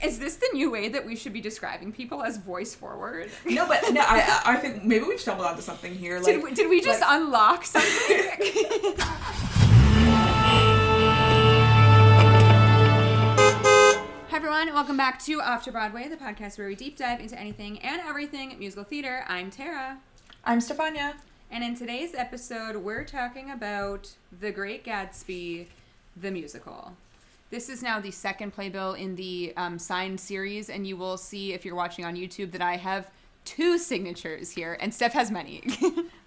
Is this the new way that we should be describing people as voice forward? No, but no, I think maybe we've stumbled onto something here. Like, did we just unlock something? Hi everyone, welcome back to Off to Broadway, the podcast where we deep dive into anything and everything musical theater. I'm Tara. I'm Stefania. And in today's episode, we're talking about The Great Gatsby, the musical. This is now the second playbill in the signed series, and you will see if you're watching on YouTube that I have 2 signatures here, and Steph has many.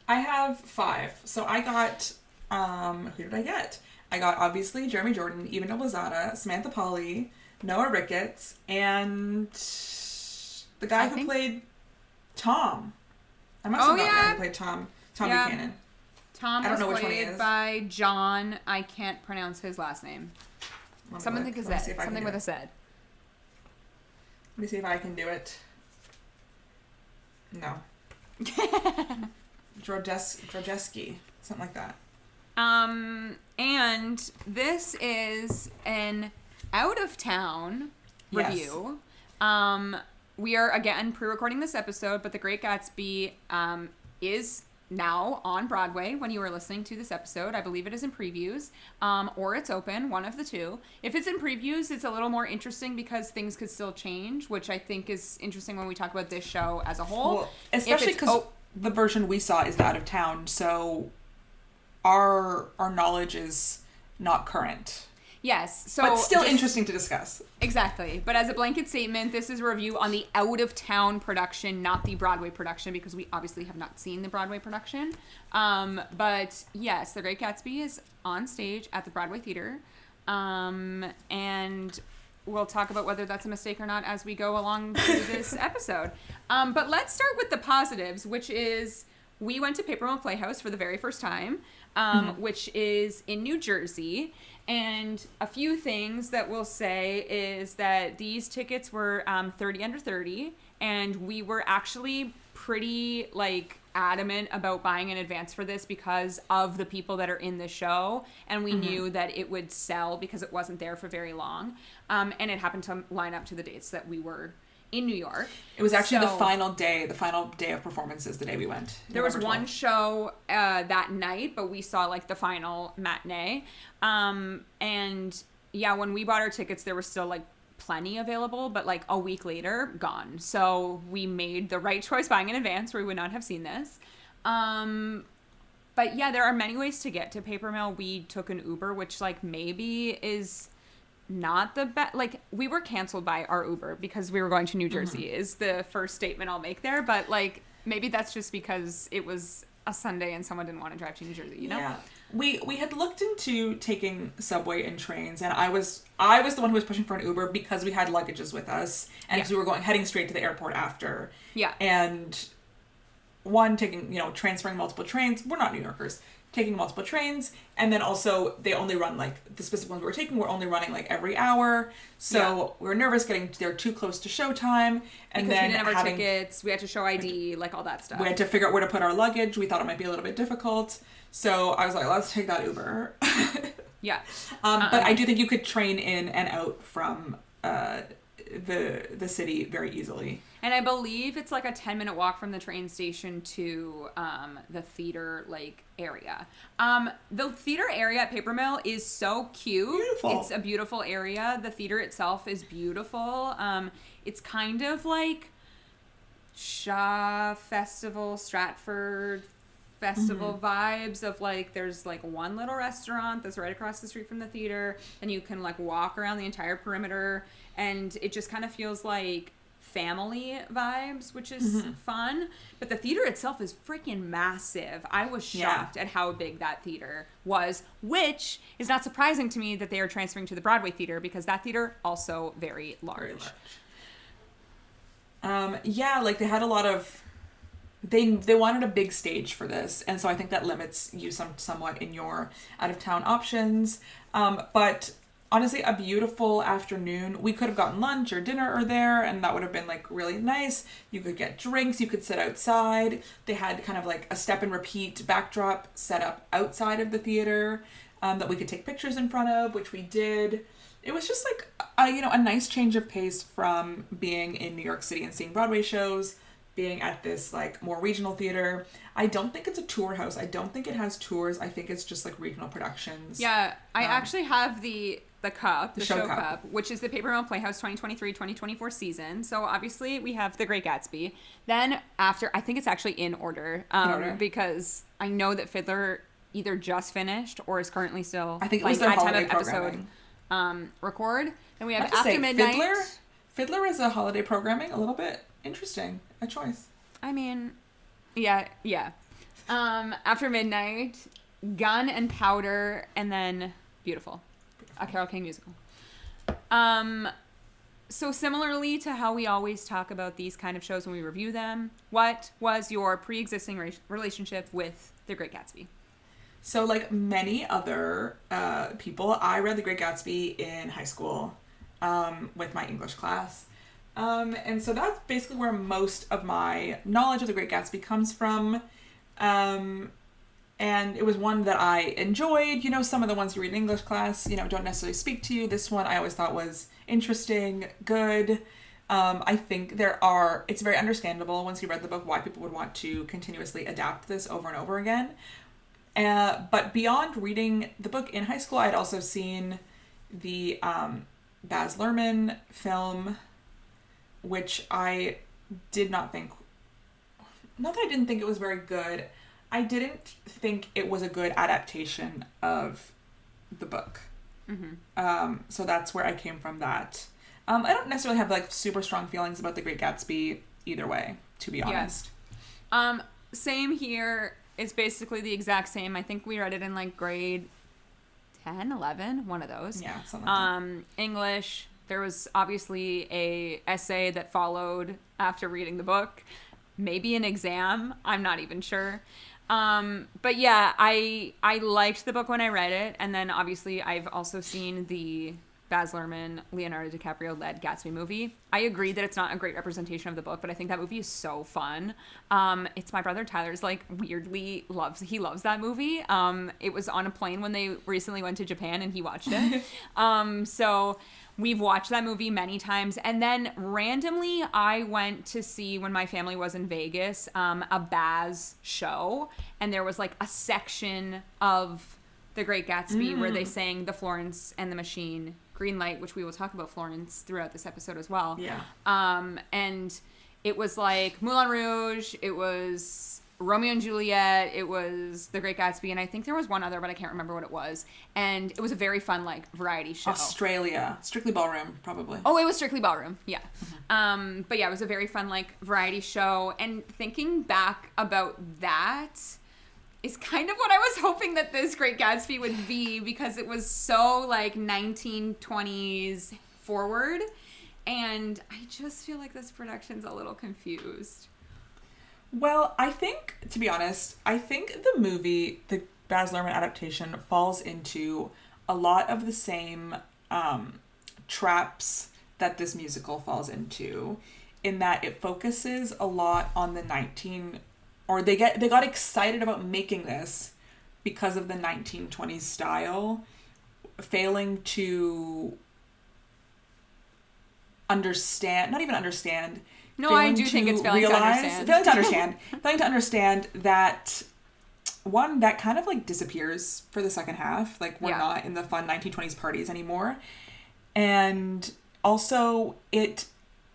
I have 5. So I got, who did I get? I got, obviously, Jeremy Jordan, Eva Noblezada, Samantha Polly, Noah Ricketts, and the guy who played Tom. I must have gotten the guy who played Tom Buchanan. Tom was played by John. I can't pronounce his last name. Something with a Z. Something with a Z. Let me see if I can do it. No. Drojeski. Something like that. And this is an out-of-town review. Yes. We are, again, pre-recording this episode, but The Great Gatsby is now on Broadway when you are listening to this episode. I believe it is in previews, or it's open, one of the two. If it's in previews, it's a little more interesting because things could still change, which I think is interesting when we talk about this show as a whole. Well, especially because the version we saw is the out of town, so our knowledge is not current. Yes. So but still interesting to discuss. Exactly. But as a blanket statement, this is a review on the out-of-town production, not the Broadway production, because we obviously have not seen the Broadway production. But yes, The Great Gatsby is on stage at the Broadway Theater. And we'll talk about whether that's a mistake or not as we go along through this episode. But let's start with the positives, which is we went to Paper Mill Playhouse for the very first time, which is in New Jersey. And a few things that we'll say is that these tickets were 30 under 30, and we were actually pretty adamant about buying in advance for this because of the people that are in the show, and we knew that it would sell because it wasn't there for very long, and it happened to line up to the dates that we were in New York. It was actually the final day of performances the day we went. There was one show that night, but we saw the final matinee. And yeah, when we bought our tickets, there was still plenty available, but a week later, gone. So we made the right choice buying in advance, or we would not have seen this. But yeah, there are many ways to get to Paper Mill. We took an Uber, which maybe is not the best. We were canceled by our Uber because we were going to New Jersey is the first statement I'll make there. But maybe that's just because it was a Sunday and someone didn't want to drive to New Jersey, you know? Yeah. We had looked into taking subway and trains, and I was the one who was pushing for an Uber because we had luggages with us, and because we were heading straight to the airport after. Yeah. And transferring multiple trains. We're not New Yorkers. Taking multiple trains, and then also they only run the specific ones we were taking were only running every hour, so we were nervous getting there too close to showtime, and because then we didn't have our tickets, we had to show ID, all that stuff. We had to figure out where to put our luggage. We thought it might be a little bit difficult, so I was like, let's take that Uber. Yeah. But I do think you could train in and out from the city very easily. And I believe it's a 10-minute walk from the train station to the theater area. The theater area at Paper Mill is so cute. Beautiful. It's a beautiful area. The theater itself is beautiful. It's kind of Shaw Festival, Stratford Festival vibes of there's one little restaurant that's right across the street from the theater, and you can walk around the entire perimeter, and it just kind of feels family vibes, which is fun. But the theater itself is freaking massive. I was shocked at how big that theater was, which is not surprising to me that they are transferring to the Broadway theater because that theater also very large. They had a lot of they wanted a big stage for this, and so I think that limits you somewhat in your out of town options. But honestly, a beautiful afternoon. We could have gotten lunch or dinner or there, and that would have been really nice. You could get drinks, you could sit outside. They had kind of a step and repeat backdrop set up outside of the theater that we could take pictures in front of, which we did. It was just like a nice change of pace from being in New York City and seeing Broadway shows, being at this like more regional theater. I don't think it's a tour house. I don't think it has tours. I think it's just like regional productions. Yeah, I actually have the cup, the show cup, cup, which is the Paper Mill Playhouse 2023-2024 season. So obviously we have The Great Gatsby. Then after, I think it's actually in order, because I know that Fiddler either just finished or is currently still, I think it was their holiday episode record. Then we have After Midnight. Fiddler is a holiday programming, a little bit interesting, a choice. I mean, yeah. After Midnight, Gun and Powder, and then Beautiful. A Carole King musical. So similarly to how we always talk about these kind of shows when we review them, what was your pre-existing relationship with The Great Gatsby? So like many other people, I read The Great Gatsby in high school with my English class. And so that's basically where most of my knowledge of The Great Gatsby comes from. And it was one that I enjoyed. Some of the ones you read in English class, don't necessarily speak to you. This one I always thought was interesting, good. I think it's very understandable once you read the book why people would want to continuously adapt this over and over again. But beyond reading the book in high school, I'd also seen the Baz Luhrmann film, which I did not think, not that I didn't think it was very good, I didn't think it was a good adaptation of the book. Mm-hmm. So that's where I came from that. I don't necessarily have like super strong feelings about The Great Gatsby either way, to be honest. Yeah. Same here. It's basically the exact same. I think we read it in like grade 10, 11, one of those. Yeah, something like that. English. There was obviously a essay that followed after reading the book. Maybe an exam. I'm not even sure. But yeah, I liked the book when I read it. And then obviously I've also seen the Baz Luhrmann, Leonardo DiCaprio led Gatsby movie. I agree that it's not a great representation of the book, but I think that movie is so fun. It's my brother Tyler's like weirdly loves that movie. It was on a plane when they recently went to Japan and he watched it. So we've watched that movie many times. And then randomly I went to see, when my family was in Vegas, a Baz show. And there was like a section of The Great Gatsby where they sang the Florence and the Machine Green Light, which we will talk about Florence throughout this episode as well. Yeah. And it was like Moulin Rouge, it was Romeo and Juliet, it was The Great Gatsby, and I think there was one other, but I can't remember what it was. And it was a very fun, like, variety show. Australia. Strictly Ballroom, probably. Oh, it was Strictly Ballroom, yeah. Mm-hmm. But yeah, it was a very fun, like, variety show. And thinking back about that is kind of what I was hoping that this Great Gatsby would be, because it was so, like, 1920s forward. And I just feel like this production's a little confused. Well, I think, to be honest, the movie, the Baz Luhrmann adaptation, falls into a lot of the same traps that this musical falls into, in that it focuses a lot on the they got excited about making this because of the 1920s style, failing to understand. No, I do think it's failing to understand that, one, that kind of like disappears for the second half. Like, we're not in the fun 1920s parties anymore. And also, it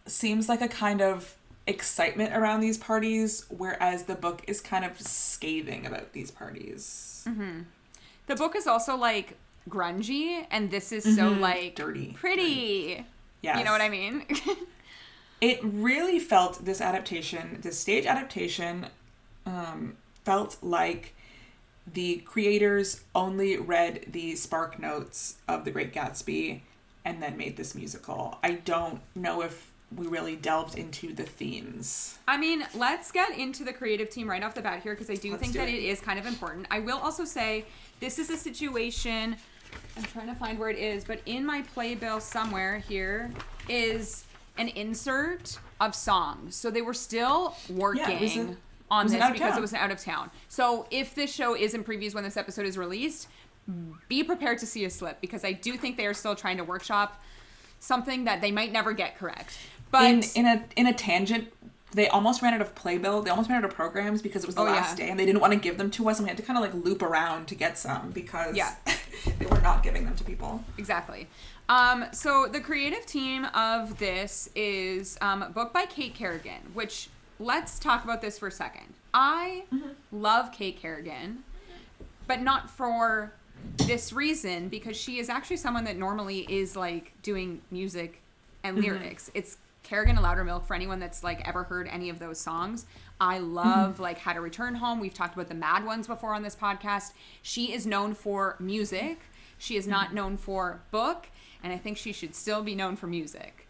seems like a kind of excitement around these parties, whereas the book is kind of scathing about these parties. Mm-hmm. The book is also like grungy, and this is so like dirty, pretty. Yes. You know what I mean? It really felt, this stage adaptation, felt like the creators only read the spark notes of The Great Gatsby and then made this musical. I don't know if we really delved into the themes. I mean, let's get into the creative team right off the bat here, because I think that it is kind of important. I will also say, this is a situation, I'm trying to find where it is, but in my playbill somewhere here is an insert of songs. So they were still working on this because it was out of town. So if this show is in previews when this episode is released, be prepared to see a slip, because I do think they are still trying to workshop something that they might never get correct. But in a tangent, they almost ran out of playbill. They almost ran out of programs because it was the last day, and they didn't want to give them to us, and we had to kind of like loop around to get some because they were not giving them to people. Exactly. So the creative team of this is book by Kate Kerrigan, which, let's talk about this for a second. I love Kate Kerrigan, but not for this reason, because she is actually someone that normally is like doing music and lyrics. It's Kerrigan and Loudermilk, for anyone that's like ever heard any of those songs. I love like How to Return Home. We've talked about the Mad Ones before on this podcast. She is known for music. She is not known for book, and I think she should still be known for music.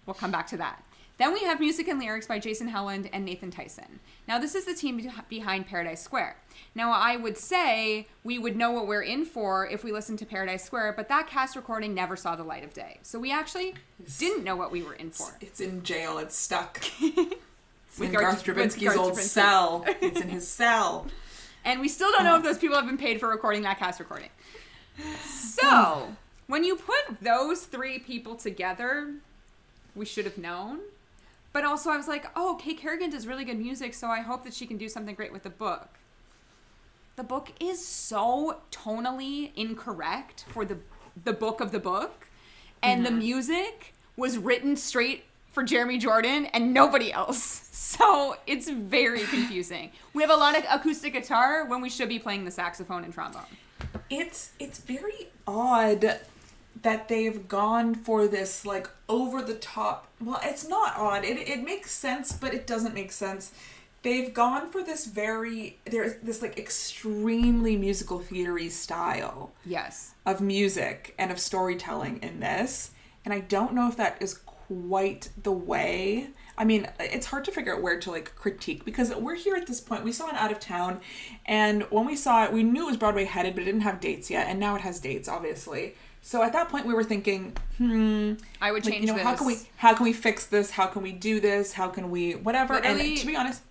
We'll come back to that. Then we have music and lyrics by Jason Helland and Nathan Tyson. Now, this is the team behind Paradise Square. Now, I would say we would know what we're in for if we listened to Paradise Square, but that cast recording never saw the light of day. So we actually didn't know what we were in for. It's in jail. It's stuck. It's in Garth Drabinsky's old cell. It's in his cell. And we still don't know if those people have been paid for recording that cast recording. So, when you put those three people together, we should have known. But also I was like, oh, Kate Kerrigan does really good music, so I hope that she can do something great with the book. The book is so tonally incorrect for the book of the book. And the music was written straight for Jeremy Jordan and nobody else. So it's very confusing. We have a lot of acoustic guitar when we should be playing the saxophone and trombone. It's very odd that they've gone for this like over the top. Well, it's not odd. It makes sense, but it doesn't make sense. They've gone for this there's this like extremely musical theater-y style. Yes. Of music and of storytelling in this. And I don't know if that is quite the way. I mean, it's hard to figure out where to like critique, because we're here at this point. We saw it Out of Town, and when we saw it, we knew it was Broadway headed, but it didn't have dates yet, and now it has dates, obviously. So at that point, we were thinking, I would change this. How can we fix this? How can we do this? How can we whatever? Literally, and to be honest,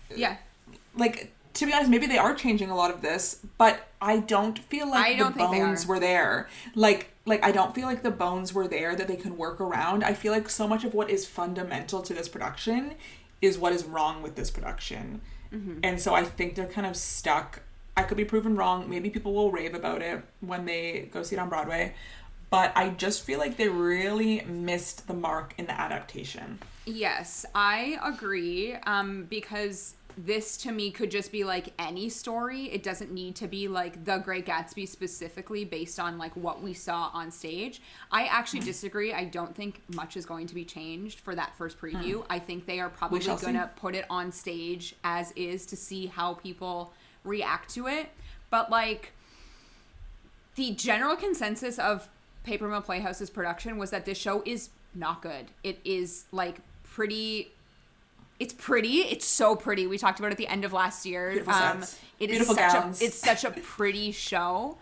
to be honest, maybe they are changing a lot of this, but I don't feel like the bones were there. Like I don't feel like the bones were there that they could work around. I feel like so much of what is fundamental to this production is what is wrong with this production. And so I think they're kind of stuck. I could be proven wrong. Maybe people will rave about it when they go see it on Broadway. But I just feel like they really missed the mark in the adaptation. Yes, I agree. Because this to me could just be like any story. It doesn't need to be like The Great Gatsby specifically based on like what we saw on stage. I actually disagree. I don't think much is going to be changed for that first preview. I think they are probably going to put it on stage as is to see how people react to it. But like the general consensus of Paper Mill Playhouse's production was that this show is not good. It is like it's pretty. It's so pretty. We talked about it at the end of last year. Beautiful sets. Beautiful gowns. It's such a pretty show.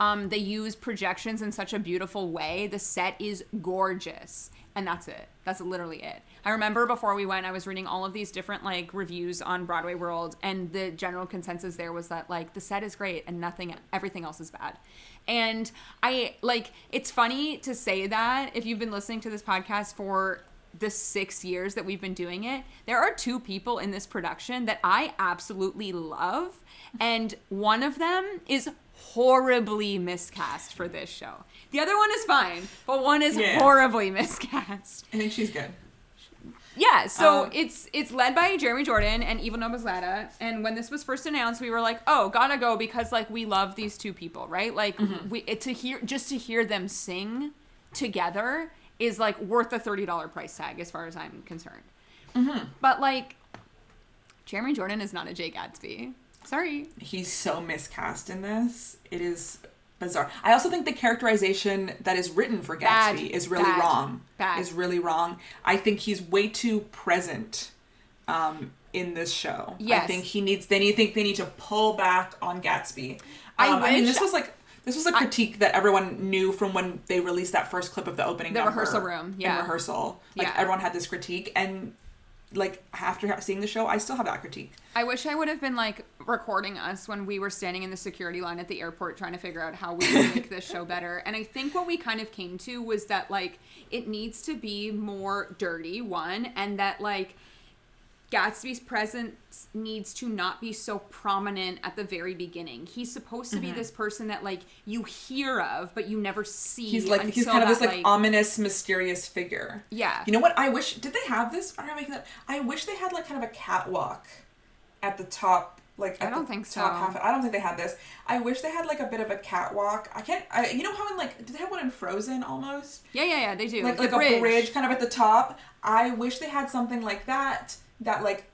They use projections in such a beautiful way. The set is gorgeous. And that's it. That's literally it. I remember before we went, I was reading all of these different like reviews on Broadway World, and the general consensus there was that like the set is great and everything else is bad. And it's funny to say that if you've been listening to this podcast for the 6 years that we've been doing it, there are two people in this production that I absolutely love, and one of them is horribly miscast for this show. The other one is fine, but one is horribly miscast. I think she's good. Yeah, so it's led by Jeremy Jordan and Eva Noblezada, and when this was first announced, we were like, oh, gotta go, because like we love these two people, right? Like to hear them sing together is like worth the $30 price tag as far as I'm concerned. But like Jeremy Jordan is not a Jay Gatsby. Sorry. He's so miscast in this. It is bizarre. I also think the characterization that is written for Gatsby is really wrong. Is really wrong. I think he's way too present in this show. Yes. I think they need to pull back on Gatsby. I mean, this was a critique that everyone knew from when they released that first clip of the opening number. The rehearsal room. Yeah. In rehearsal. Like everyone had this critique, and like after seeing the show, I still have that critique. I wish I would have been like recording us when we were standing in the security line at the airport trying to figure out how we could make this show better. And I think what we kind of came to was that like it needs to be more dirty, one, and that like Gatsby's presence needs to not be so prominent at the very beginning. He's supposed to be this person that like you hear of, but you never see. He's kind of this like ominous, mysterious figure. Yeah. You know what? I wish, did they have this? I wish they had like kind of a catwalk at the top. Like I don't think so. Half. I don't think they had this. I wish they had like a bit of a catwalk. You know how in like, did they have one in Frozen almost? Yeah, they do. Like a bridge kind of at the top. I wish they had something like that like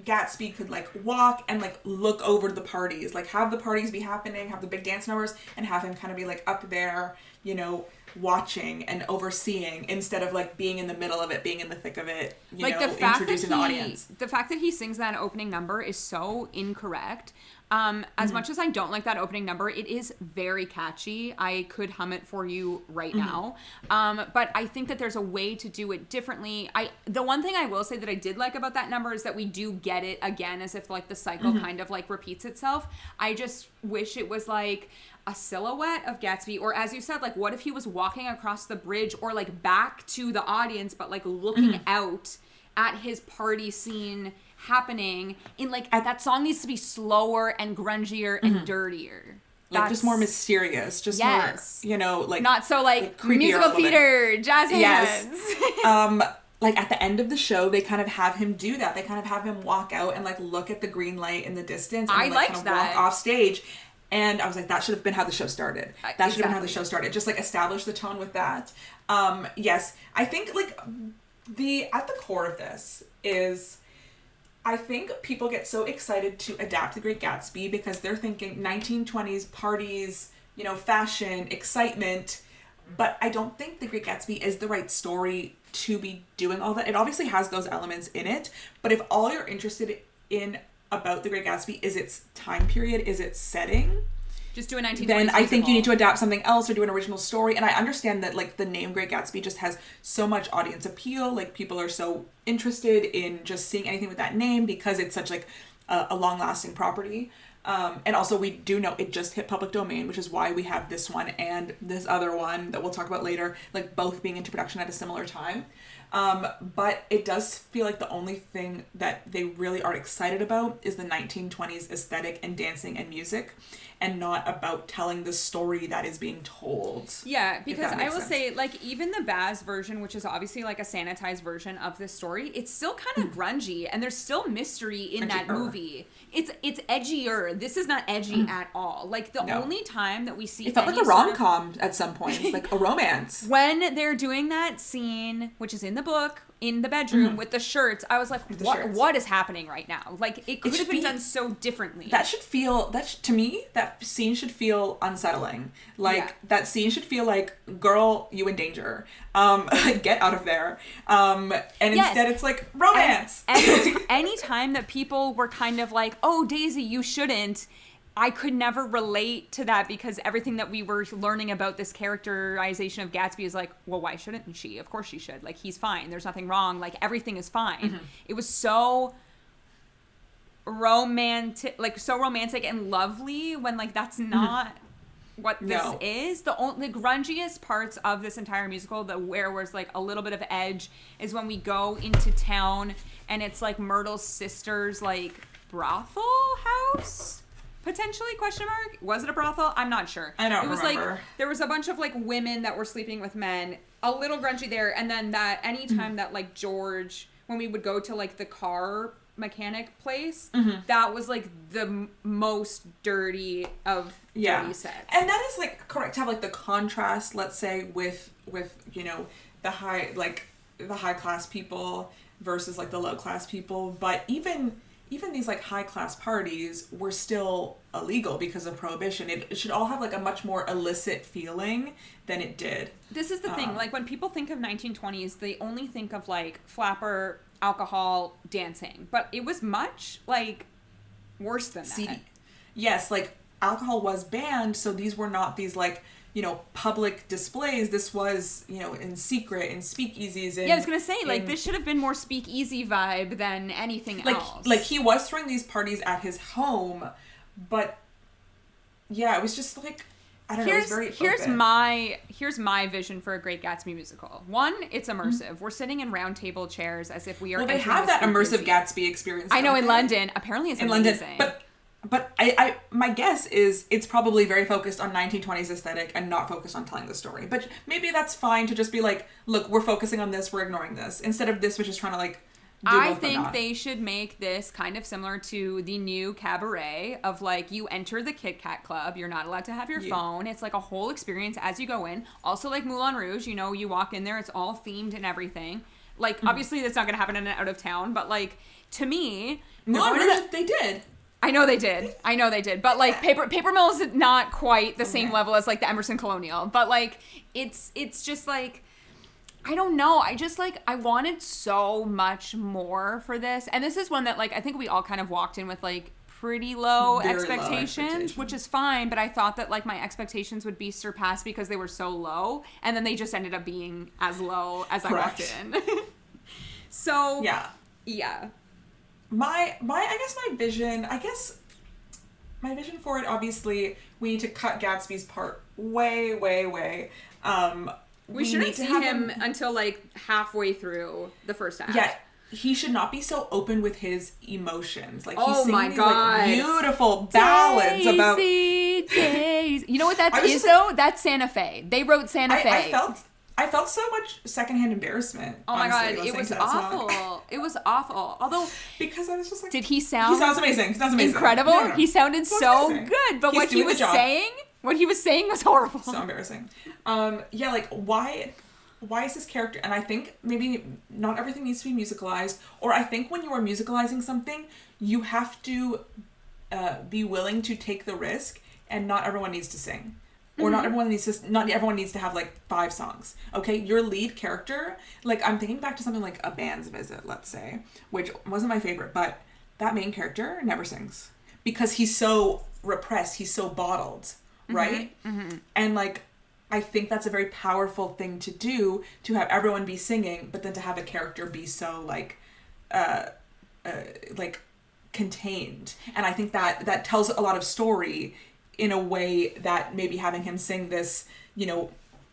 Gatsby could like walk and like look over the parties, like have the parties be happening, have the big dance numbers, and have him kind of be like up there, you know, watching and overseeing instead of like being in the middle of it, being in the thick of it, introducing the audience. The fact that he sings that opening number is so incorrect. As much as I don't like that opening number, it is very catchy. I could hum it for you right now. But I think that there's a way to do it differently. The one thing I will say that I did like about that number is that we do get it again as if like the cycle kind of like repeats itself. I just wish it was like a silhouette of Gatsby, or as you said, like what if he was walking across the bridge or like back to the audience, but like looking out at his party scene happening in like that song needs to be slower and grungier and dirtier. Like just more mysterious, just more, you know, like not so like musical theater, jazz hands. Like at the end of the show, they kind of have him do that. They kind of have him walk out and like look at the green light in the distance and like kind of walk off stage. And I was like, that should have been how the show started. That should have been how the show started. Just like establish the tone with that. Yes, I think like at the core of this is, I think people get so excited to adapt The Great Gatsby because they're thinking 1920s parties, you know, fashion, excitement. But I don't think The Great Gatsby is the right story to be doing all that. It obviously has those elements in it, but if all you're interested in about The Great Gatsby is its time period, is its setting, just do a 1920s then I think musical. you need to adapt something else or do an original story. And I understand that like the name Great Gatsby just has so much audience appeal. Like people are so interested in just seeing anything with that name because it's such like a long-lasting property. And also we do know it just hit public domain, which is why we have this one and this other one that we'll talk about later, like both being into production at a similar time. But it does feel like the only thing that they really are excited about is the 1920s aesthetic and dancing and music, and not about telling the story that is being told. Yeah, because I will say, like, even the Baz version, which is obviously like a sanitized version of this story, it's still kind of grungy, and there's still mystery in that movie. It's edgier. This is not edgy at all. Like, the only time that we see it felt like a rom-com at some point, like a romance. When they're doing that scene, which is in the book, in the bedroom with the shirts, I was like, what is happening right now? Like, it could have been done so differently. To me, that scene should feel unsettling. Like, that scene should feel like, girl, you in danger. Get out of there. Instead it's like, romance. Any time that people were kind of like, oh, Daisy, you shouldn't, I could never relate to that because everything that we were learning about this characterization of Gatsby is like, well, why shouldn't she? Of course she should. Like, he's fine. There's nothing wrong. Like, everything is fine. It was so romantic and lovely when, like, that's not what this is. The grungiest parts of this entire musical, where was like a little bit of edge, is when we go into town and it's like Myrtle's sister's like brothel house. Potentially, ? Was it a brothel? I'm not sure. I don't remember. It was like, there was a bunch of like women that were sleeping with men. A little grungy there. And then that anytime that like George, when we would go to like the car mechanic place, that was like the most dirty of dirty sets. And that is like correct to have like the contrast, let's say, with you know, the high class people versus like the low class people. But even these like high class parties were still illegal because of prohibition. It should all have like a much more illicit feeling than it did. This is the thing, like when people think of 1920s, they only think of like flapper, alcohol, dancing, but it was much like worse than that. Yes, like alcohol was banned, so these were not these like, public displays. This was, in secret, in speakeasies. I was gonna say, this should have been more speakeasy vibe than anything else. Like, he was throwing these parties at his home, but, yeah, it was just, I don't know, it was very open. Here's my vision for a Great Gatsby musical. One, it's immersive. Mm-hmm. We're sitting in round table chairs as if we are. Well, they have that immersive Gatsby experience. I know, in London. Apparently, it's amazing. London, but I my guess is it's probably very focused on 1920s aesthetic and not focused on telling the story. But maybe that's fine to just be like, look, we're focusing on this, we're ignoring this, instead of this, which is trying to I think they should make this kind of similar to the new Cabaret of you enter the Kit Kat Club. You're not allowed to have your phone. It's a whole experience as you go in. Also like Moulin Rouge, you walk in there, it's all themed and everything. Obviously that's not going to happen in an out of town, but to me, Moulin Rouge, they did. I know they did. But Paper Mill is not quite the same level as the Emerson Colonial. But it's just I don't know. I just I wanted so much more for this. And this is one that I think we all kind of walked in with pretty low expectations, which is fine. But I thought that my expectations would be surpassed because they were so low. And then they just ended up being as low as I walked in. So yeah. My vision for it, obviously, we need to cut Gatsby's part way. We shouldn't see him until halfway through the first act. Yeah, he should not be so open with his emotions. He's oh singing my these God. Beautiful ballads about Daisy. You know what that is though? That's Santa Fe. They wrote Santa Fe. I felt so much secondhand embarrassment. Oh my honestly, God, it was awful. It was awful. Although, because I was just did he sound? He sounds amazing. Incredible. No. He sounded so amazing. good, but what he was saying was horrible. So embarrassing. Why is this character? And I think maybe not everything needs to be musicalized. Or I think when you are musicalizing something, you have to be willing to take the risk, and not everyone needs to sing. Or not everyone needs to have 5 songs. Okay, your lead character, I'm thinking back to something like A Band's Visit, let's say, which wasn't my favorite, but that main character never sings because he's so repressed, he's so bottled, right? Mm-hmm. And I think that's a very powerful thing to do, to have everyone be singing, but then to have a character be so contained. And I think that tells a lot of story in a way that maybe having him sing this,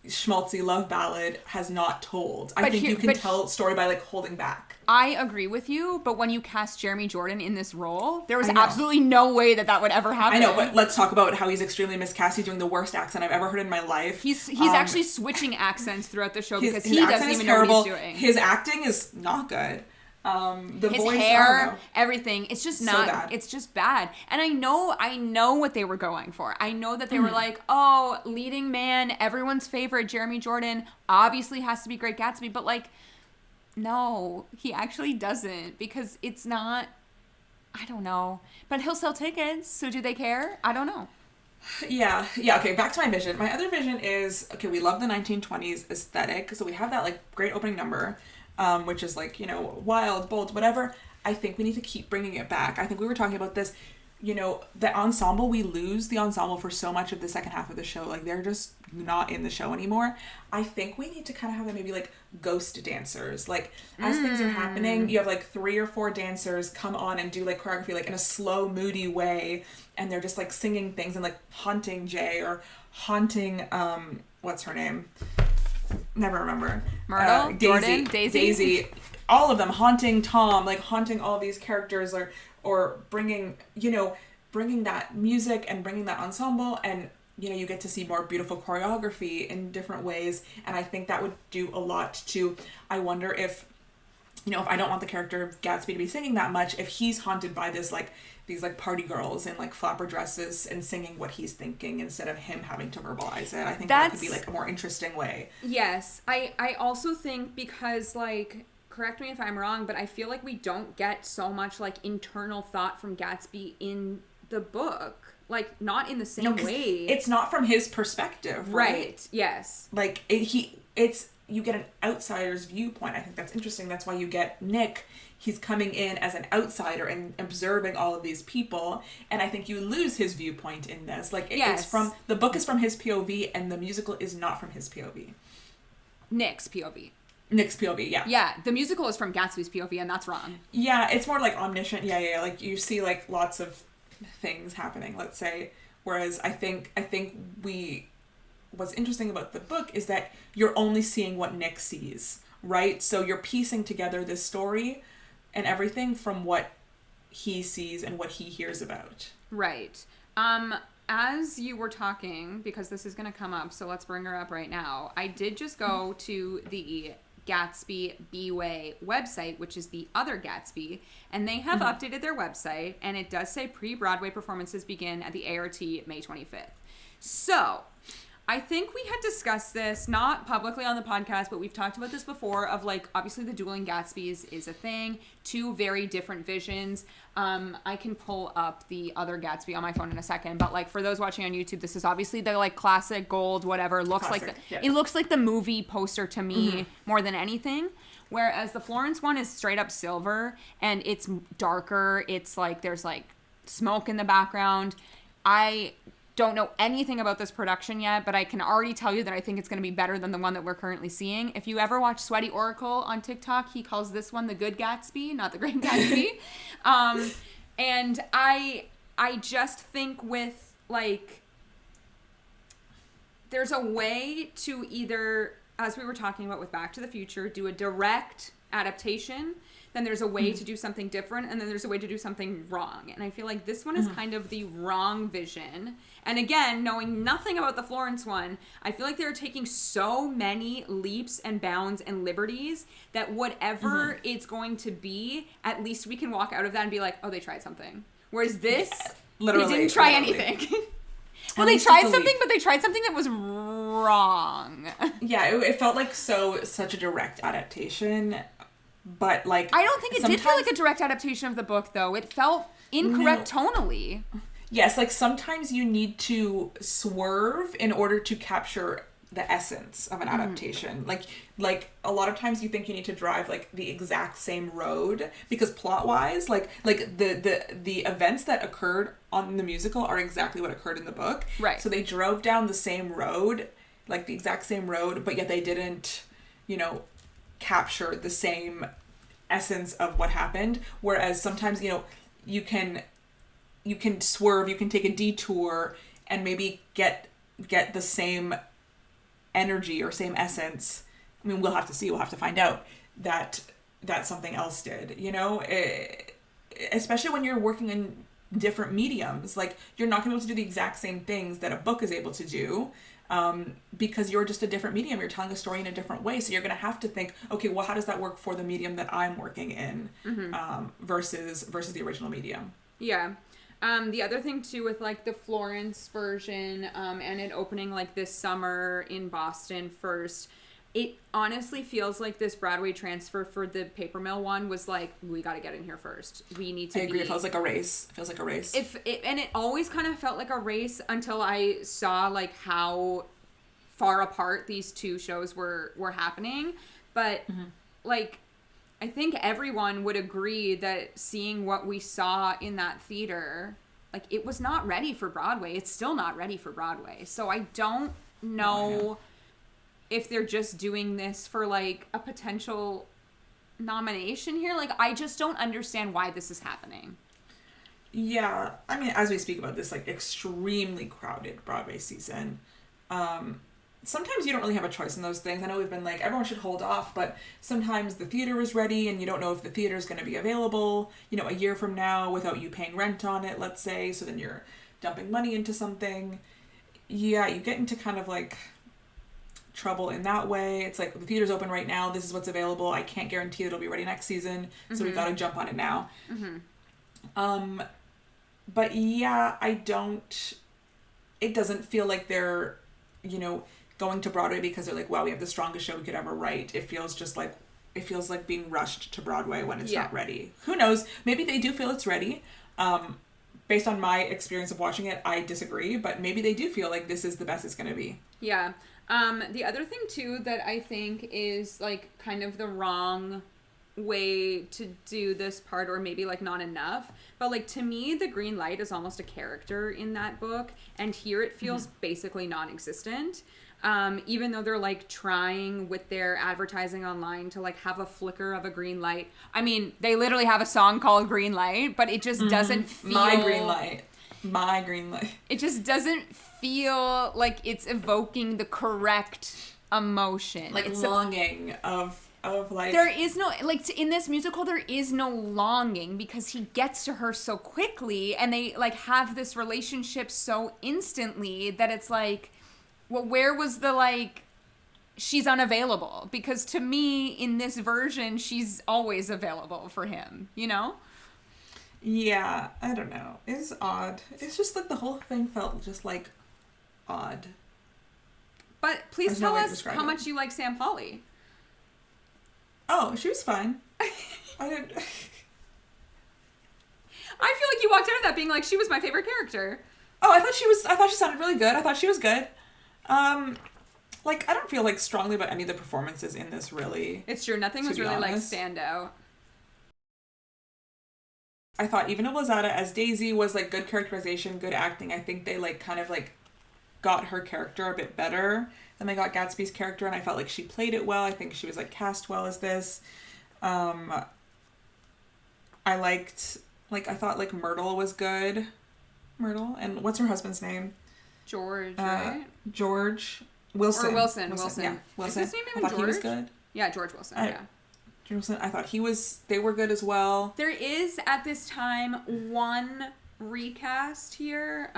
schmaltzy love ballad has not told. I think you can tell story by holding back. I agree with you, but when you cast Jeremy Jordan in this role, there was absolutely no way that would ever happen. I know, but let's talk about how he's extremely miscast. He's doing the worst accent I've ever heard in my life. He's actually switching accents throughout the show because he doesn't even know what he's doing. His acting is not good. His voice, hair, everything. It's just not. So bad. It's just bad. And I know what they were going for. I know that they were oh, leading man, everyone's favorite, Jeremy Jordan, obviously has to be Great Gatsby. But no, he actually doesn't, because it's not. I don't know. But he'll sell tickets, so do they care? I don't know. Yeah. Okay, back to my vision. My other vision is, okay, we love the 1920s aesthetic, so we have that great opening number. Which is wild, bold, whatever. I think we need to keep bringing it back. I think we were talking about this, the ensemble, we lose the ensemble for so much of the second half of the show. They're just not in the show anymore. I think we need to kind of have maybe ghost dancers. As things are happening, you have 3 or 4 dancers come on and do choreography in a slow, moody way. And they're just singing things and haunting Jay or haunting, what's her name? Never remember. Myrtle, Jordan, Daisy, all of them haunting Tom, haunting all these characters, or bringing that music and bringing that ensemble, and you get to see more beautiful choreography in different ways, and I think that would do a lot to. I wonder if if I don't want the character of Gatsby to be singing that much, if he's haunted by this these party girls in flapper dresses and singing what he's thinking instead of him having to verbalize it. I think that could be a more interesting way. Yes. I also think because correct me if I'm wrong, but I feel we don't get so much internal thought from Gatsby in the book. Not in the same way. It's not from his perspective, right? Yes. you get an outsider's viewpoint. I think that's interesting. That's why you get Nick. He's coming in as an outsider and observing all of these people. And I think you lose his viewpoint in this. Like, yes. The book is from his POV and the musical is not from his POV. Nick's POV. Nick's POV, yeah. Yeah, the musical is from Gatsby's POV, and that's wrong. Yeah, it's more like omniscient. Yeah. Like, you see, like, lots of things happening, let's say. Whereas I think what's interesting about the book is that you're only seeing what Nick sees, right? So you're piecing together this story and everything from what he sees and what he hears about. Right. As you were talking, because this is going to come up, so let's bring her up right now. I did just go to the Gatsby B-Way website, which is the other Gatsby, and they have updated their website, and it does say pre-Broadway performances begin at the ART May 25th. So, I think we had discussed this, not publicly on the podcast, but we've talked about this before, of like, obviously the dueling Gatsbys is a thing, two very different visions. I can pull up the other Gatsby on my phone in a second, but like for those watching on YouTube, this is obviously the like classic gold, whatever, looks classic, like yeah. It looks like the movie poster to me more than anything. Whereas the Florence one is straight up silver and it's darker. It's like, there's like smoke in the background. I don't know anything about this production yet, but I can already tell you that I think it's going to be better than the one that we're currently seeing. If you ever watch Sweaty Oracle on TikTok, he calls this one the Good Gatsby, not the Great Gatsby. And I just think with, like, there's a way to either, as we were talking about with Back to the Future, do a direct adaptation, then there's a way to do something different, and then there's a way to do something wrong. And I feel like this one is kind of the wrong vision. And again, knowing nothing about the Florence one, I feel like they're taking so many leaps and bounds and liberties that whatever it's going to be, at least we can walk out of that and be like, oh, they tried something. Whereas this, they didn't try anything. Well, they tried something, but they tried something that was wrong. Yeah, it felt like such a direct adaptation. But, like, I don't think it did feel like a direct adaptation of the book, though. It felt incorrect tonally. Yes, like, sometimes you need to swerve in order to capture the essence of an adaptation. Like, a lot of times you think you need to drive, like, the exact same road, because plot-wise, like the events that occurred on the musical are exactly what occurred in the book. Right. So they drove down the same road, like, the exact same road, but yet they didn't, capture the same essence of what happened. Whereas sometimes, you can swerve, you can take a detour and maybe get the same energy or same essence. I mean, we'll have to see, we'll have to find out that something else did, especially when you're working in different mediums. Like, you're not gonna be able to do the exact same things that a book is able to do, because you're just a different medium. You're telling a story in a different way. So you're going to have to think, okay, well, how does that work for the medium that I'm working in, versus the original medium? Yeah. The other thing too with like the Florence version, and it opening like this summer in Boston first, it honestly feels like this Broadway transfer for the Paper Mill one was like, we got to get in here first. We need to. I agree. It feels like a race. And it always kind of felt like a race until I saw like how far apart these two shows were happening. But like, I think everyone would agree that seeing what we saw in that theater, like, it was not ready for Broadway. It's still not ready for Broadway. So I don't know if they're just doing this for like a potential nomination here. Like, I just don't understand why this is happening. Yeah, I mean, as we speak about this like extremely crowded Broadway season, sometimes you don't really have a choice in those things. I know we've been like, everyone should hold off, but sometimes the theater is ready and you don't know if the theater is going to be available, a year from now without you paying rent on it, let's say. So then you're dumping money into something. Yeah, you get into kind of like trouble in that way. It's like, the theater's open right now, this is what's available, I can't guarantee it'll be ready next season, so we gotta jump on it now. But yeah, it doesn't feel like they're going to Broadway because they're like, wow, we have the strongest show we could ever write. It feels like being rushed to Broadway when it's not ready. Who knows, maybe they do feel it's ready. Based on my experience of watching it, I disagree, but maybe they do feel like this is the best it's going to be. Yeah. The other thing too that I think is like kind of the wrong way to do this part, or maybe like not enough, but like to me the green light is almost a character in that book, and here it feels basically non-existent. Even though they're like trying with their advertising online to like have a flicker of a green light. I mean, they literally have a song called Green Light, but it just doesn't feel... My green light. My green light. It just doesn't feel like it's evoking the correct emotion. Like it's longing of like... There is no... Like, in this musical, there is no longing because he gets to her so quickly and they like have this relationship so instantly that it's like... Well, where was the, like, she's unavailable? Because to me, in this version, she's always available for him, you know? Yeah, I don't know. It's odd. It's just, like, the whole thing felt just, like, odd. But please tell us how much you like Sam Polly. Oh, she was fine. I didn't... I feel like you walked out of that being like, she was my favorite character. Oh, I thought she sounded really good. I thought she was good. Like, I don't feel like strongly about any of the performances in this, really. It's true. Nothing was really like stand out. I thought even Noblezada as Daisy was like good characterization, good acting. I think they like kind of like got her character a bit better than they got Gatsby's character, and I felt like she played it well. I think she was like cast well as this. I liked, like, I thought like Myrtle was good. Myrtle, and what's her husband's name? George, right? George Wilson. Or Wilson. Yeah, Wilson. Is his name even I thought George? he was good. Yeah, George Wilson, yeah. George Wilson, I thought they were good as well. There is, at this time, one recast here.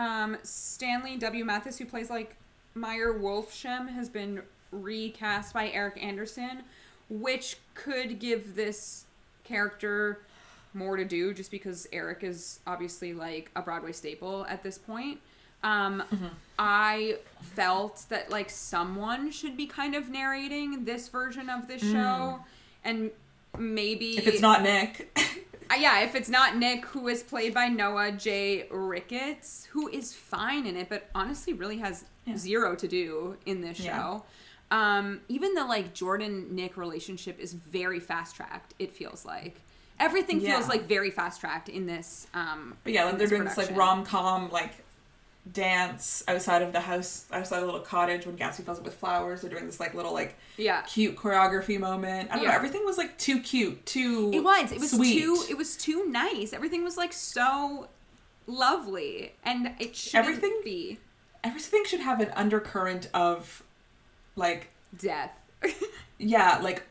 Stanley W. Mathis, who plays, like, Meyer Wolfsham, has been recast by Eric Anderson, which could give this character more to do, just because Eric is obviously, like, a Broadway staple at this point. I felt that like someone should be kind of narrating this version of this show, and maybe if it's not Nick. If it's not Nick, who is played by Noah J. Ricketts, who is fine in it, but honestly really has zero to do in this show. Even the like Jordan-Nick relationship is very fast-tracked, it feels like. Everything feels like very fast-tracked in this but yeah, like they're doing this like rom-com like dance outside of the house, outside a little cottage when Gatsby fills it with flowers. They're doing this like little like cute choreography moment. I don't know, everything was like too cute, too It was sweet. it was too nice. Everything was like so lovely, and it shouldn't be. Everything should have an undercurrent of like death. Like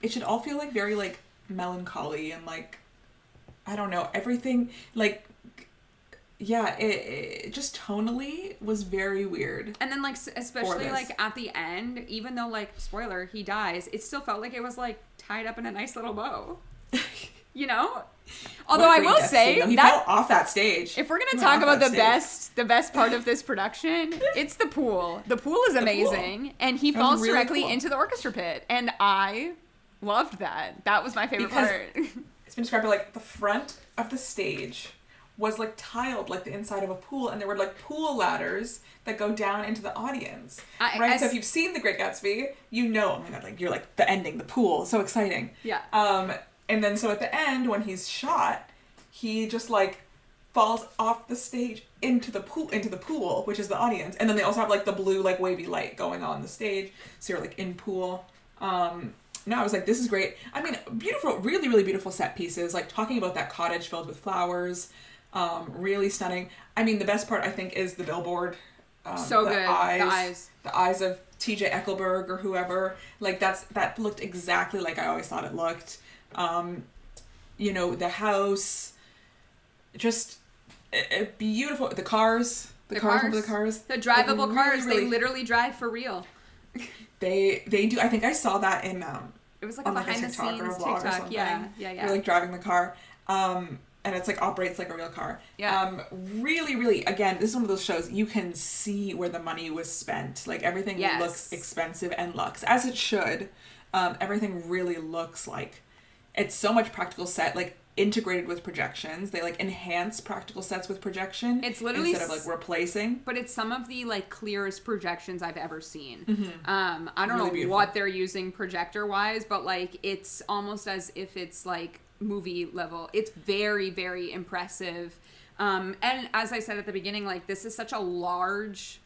it should all feel like very like melancholy and like I don't know, everything like it just tonally was very weird. And then, like, especially, like, at the end, even though, like, spoiler, he dies, it still felt like it was, like, tied up in a nice little bow. You know? Although I will say he fell off that stage. If we're going to talk about the best part of this production, it's the pool. The pool is amazing. And he falls really directly into the orchestra pit. And I loved that. That was my favorite part. It's been described like the front of the stage was like tiled like the inside of a pool, and there were like pool ladders that go down into the audience. Right? So if you've seen The Great Gatsby, you know, oh my god, like you're like the ending, the pool, so exciting. Yeah. And then so at the end when he's shot, he just like falls off the stage into the pool, which is the audience. And then they also have like the blue like wavy light going on the stage, so you're like in pool. No, I was like, this is great. I mean, beautiful, really, really beautiful set pieces. Like talking about that cottage filled with flowers. Really stunning. I mean, the best part I think is the billboard. So good. The eyes of T.J. Eckelberg or whoever. Like that looked exactly like I always thought it looked. You know, the house, just beautiful. The cars. The cars. The drivable cars. Really, they literally drive for real. They do. I think I saw that in it was like a behind the scenes TikTok. Yeah. You're like driving the car. And it's like operates like a real car. Yeah. Really, really, again, this is one of those shows you can see where the money was spent. Like everything looks expensive and luxe, as it should. Everything really looks like it's so much practical set. Like integrated with projections. They like enhance practical sets with projection. It's literally instead of like replacing. But it's some of the like clearest projections I've ever seen. Mm-hmm. I don't Really know beautiful. what they're using projector wise, but like it's almost as if it's like movie level. It's very, very impressive. And as I said at the beginning, like this is such a large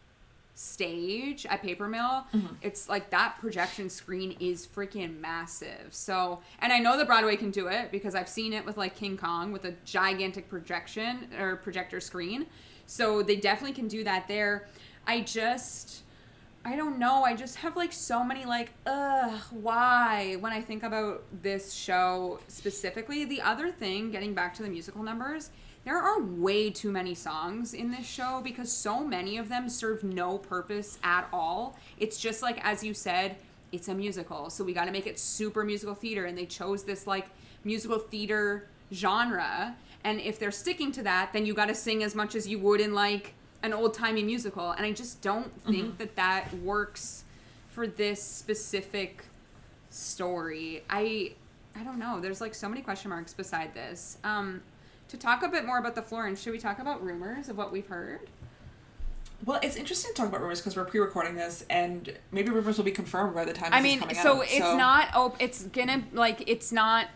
stage at Paper Mill. It's like that projection screen is freaking massive. So, and I know that Broadway can do it because I've seen it with like King Kong with a gigantic projection or projector screen. So they definitely can do that there. I don't know. I just have like so many like, why when I think about this show specifically. The other thing, getting back to the musical numbers, there are way too many songs in this show because so many of them serve no purpose at all. It's just like, as you said, it's a musical. So we got to make it super musical theater. And they chose this like musical theater genre. And if they're sticking to that, then you got to sing as much as you would in like an old-timey musical. And I just don't think that works for this specific story. I don't know. There's like so many question marks beside this. To talk a bit more about the Florence, should we talk about rumors of what we've heard? Well, it's interesting to talk about rumors because we're pre-recording this, and maybe rumors will be confirmed by the time I this mean, is coming so out. it's not. Oh, it's gonna like it's not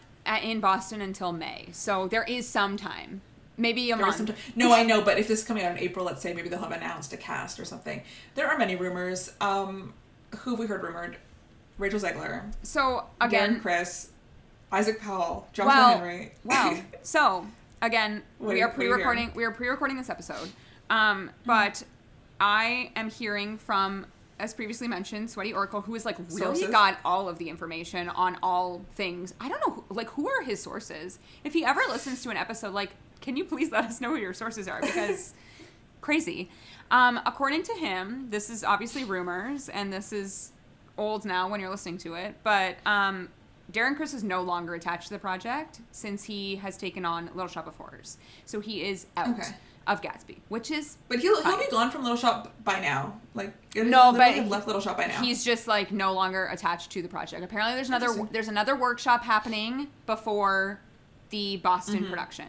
in Boston until May, so there is some time, maybe a month. No, I know, but if this is coming out in April, let's say maybe they'll have announced a cast or something. There are many rumors. Who have we heard rumored? Rachel Zegler. So again, Darren Criss, Isaac Powell, Joshua Henry. Wow. So again, we are pre-recording. We are pre-recording this episode, but I am hearing from, as previously mentioned, Sweaty Oracle, who is like really Sources? got all of the information on all things. I don't know, like who are his sources? If he ever listens to an episode, like, can you please let us know who your sources are? Because crazy. According to him, this is obviously rumors, and this is old now when you're listening to it, but Darren Criss is no longer attached to the project since he has taken on Little Shop of Horrors. So he is out of Gatsby, which is But he'll be gone from Little Shop by now. Like no, but he left Little Shop by now. He's just like no longer attached to the project. Apparently, there's another workshop happening before the Boston production.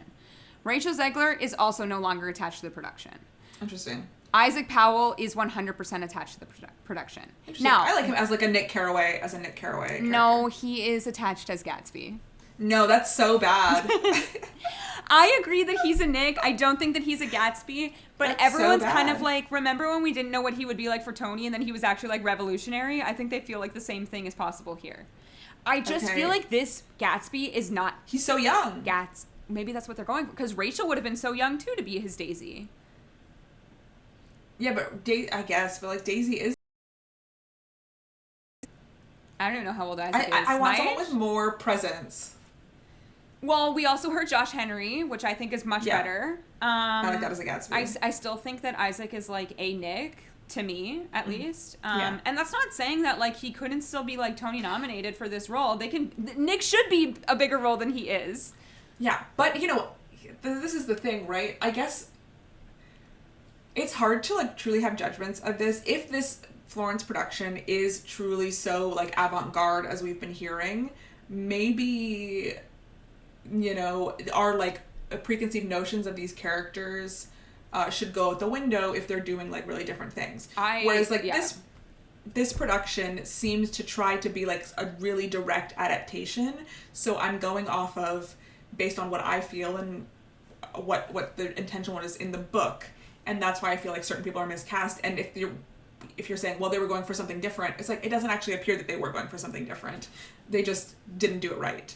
Rachel Zegler is also no longer attached to the production. Interesting. Isaac Powell is 100% attached to the production. Now, I like him as like a Nick Carraway, character. No, he is attached as Gatsby. No, that's so bad. I agree that he's a Nick. I don't think that he's a Gatsby, but That's everyone's so kind of bad. like, remember when we didn't know what he would be like for Tony and then he was actually like revolutionary? I think they feel like the same thing is possible here. I just feel like this Gatsby is not He's so young. Maybe that's what they're going for, because Rachel would have been so young too to be his Daisy. Yeah, but I guess, but like Daisy is. I don't even know how old Isaac is. I want My someone age? with more presence. Well, we also heard Josh Henry, which I think is much better. I like that as a Gatsby. I still think that Isaac is like a Nick, to me, at least. Yeah. And that's not saying that like he couldn't still be like Tony nominated for this role. Nick should be a bigger role than he is. Yeah, but you know, this is the thing, right? I guess it's hard to like truly have judgments of this. If this Florence production is truly so like avant-garde as we've been hearing, maybe, you know, our like preconceived notions of these characters should go out the window if they're doing like really different things. Whereas like this production seems to try to be like a really direct adaptation. So I'm going off of based on what I feel and what the intention was in the book, and that's why I feel like certain people are miscast. And if you're saying, well, they were going for something different, it's like it doesn't actually appear that they were going for something different. They just didn't do it right.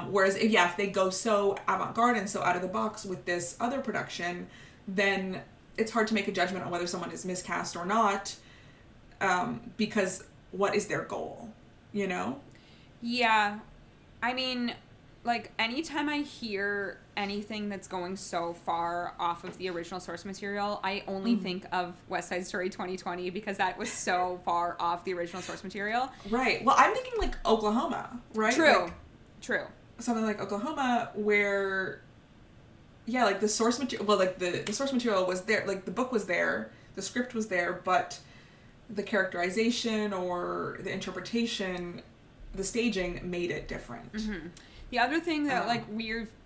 Whereas if they go so avant-garde and so out of the box with this other production, then it's hard to make a judgment on whether someone is miscast or not, because what is their goal, you know? Yeah. I mean, like, anytime I hear anything that's going so far off of the original source material, I only think of West Side Story 2020 because that was so far off the original source material. Right. Well, I'm thinking like Oklahoma, right? True. Like, True. something like Oklahoma where, like the source material, well, like the source material was there, like the book was there, the script was there, but the characterization or the interpretation, the staging made it different. The other thing that like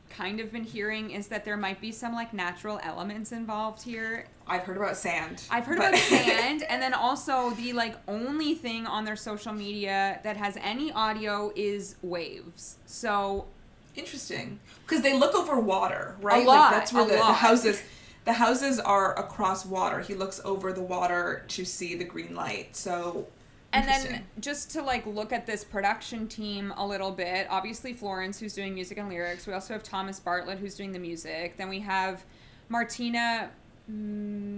kind of been hearing is that there might be some like natural elements involved here. I've heard about sand. About sand, and then also the like only thing on their social media that has any audio is waves. So interesting, because they look over water, right? A lot, like that's where the houses. The houses are across water. He looks over the water to see the green light. So. And then just to like look at this production team a little bit, obviously Florence, who's doing music and lyrics. We also have Thomas Bartlett, who's doing the music. Then we have Martina Majok.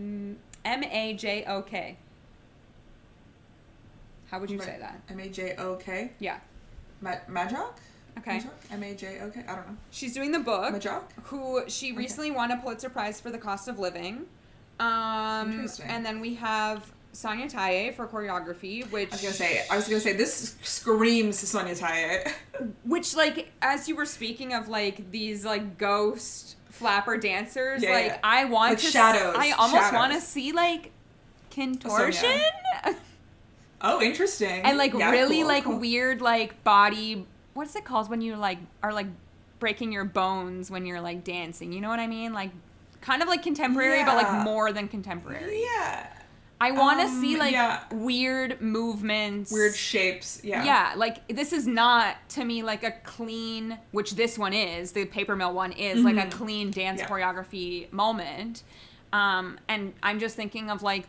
How would you say that? Majok? Yeah. Majok? Okay. Majok? I don't know. She's doing the book. Majok? Who she recently won a Pulitzer Prize for the cost of living. Interesting. And then we have Sonia Taye for choreography, which I was gonna say this screams Sonia Taye. Which, like, as you were speaking of like these like ghost flapper dancers, I want like to shadows. I almost want to see like contortion. Oh, interesting. And like really cool, like cool. weird like body. What's it called when you like are like breaking your bones when you're like dancing? You know what I mean? Like kind of like contemporary, but like more than contemporary. Yeah. I want to see, like, weird movements. Weird shapes, yeah. Yeah, like, this is not, to me, like, a clean, which this one is, the Paper Mill one is, like, a clean dance choreography moment. And I'm just thinking of, like,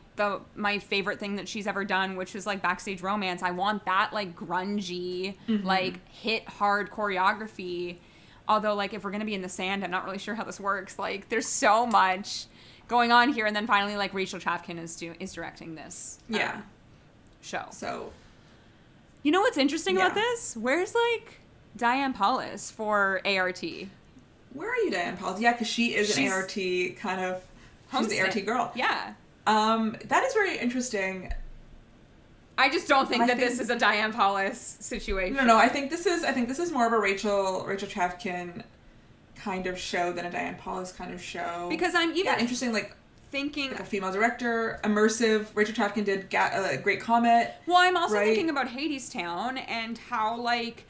my favorite thing that she's ever done, which is, like, Backstage Romance. I want that, like, grungy, like, hit-hard choreography. Although, like, if we're going to be in the sand, I'm not really sure how this works. Like, there's so much going on here, and then finally, like, Rachel Chafkin is directing this show. So, you know what's interesting about this? Where's, like, Diane Paulus for ART? Where are you, Diane Paulus? Yeah, because she's an ART kind of, she's the ART girl. Yeah. That is very interesting. I just don't think that this is a Diane Paulus situation. No, I think this is more of a Rachel Chafkin kind of show than a Diane Paulus kind of show. Because I'm even interesting, like thinking like a female director, immersive. Rachel Chafkin did Great Comet. Well, I'm also thinking about Hadestown and how, like,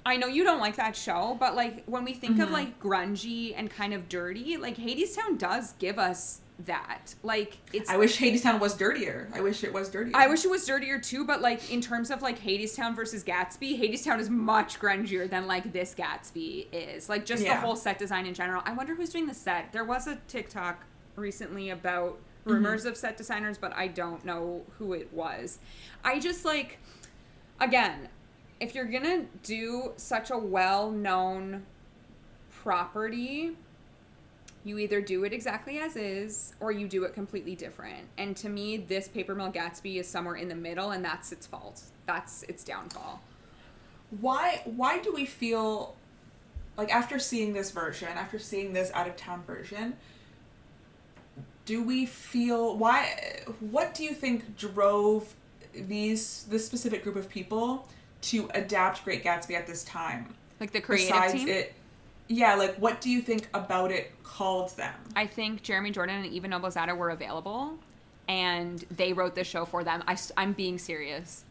I know you don't like that show, but like when we think of like grungy and kind of dirty, like Hadestown does give us that. Like, it's I wish Hadestown was dirtier. I wish it was dirtier. I wish it was dirtier too, but like in terms of like Hadestown versus Gatsby, Hadestown is much grungier than like this Gatsby is. Like just the whole set design in general. I wonder who's doing the set. There was a TikTok recently about rumors of set designers, but I don't know who it was. I just like, again, if you're gonna do such a well-known property, you either do it exactly as is, or you do it completely different. And to me, this Paper Mill Gatsby is somewhere in the middle, and that's its fault. That's its downfall. Why do we feel like after seeing this version, after seeing this out-of-town version, do we feel what do you think drove this specific group of people to adapt Great Gatsby at this time? Like the creative team? Yeah, like, what do you think about it called them? I think Jeremy Jordan and Eva Noblezada were available, and they wrote this show for them. I'm being serious.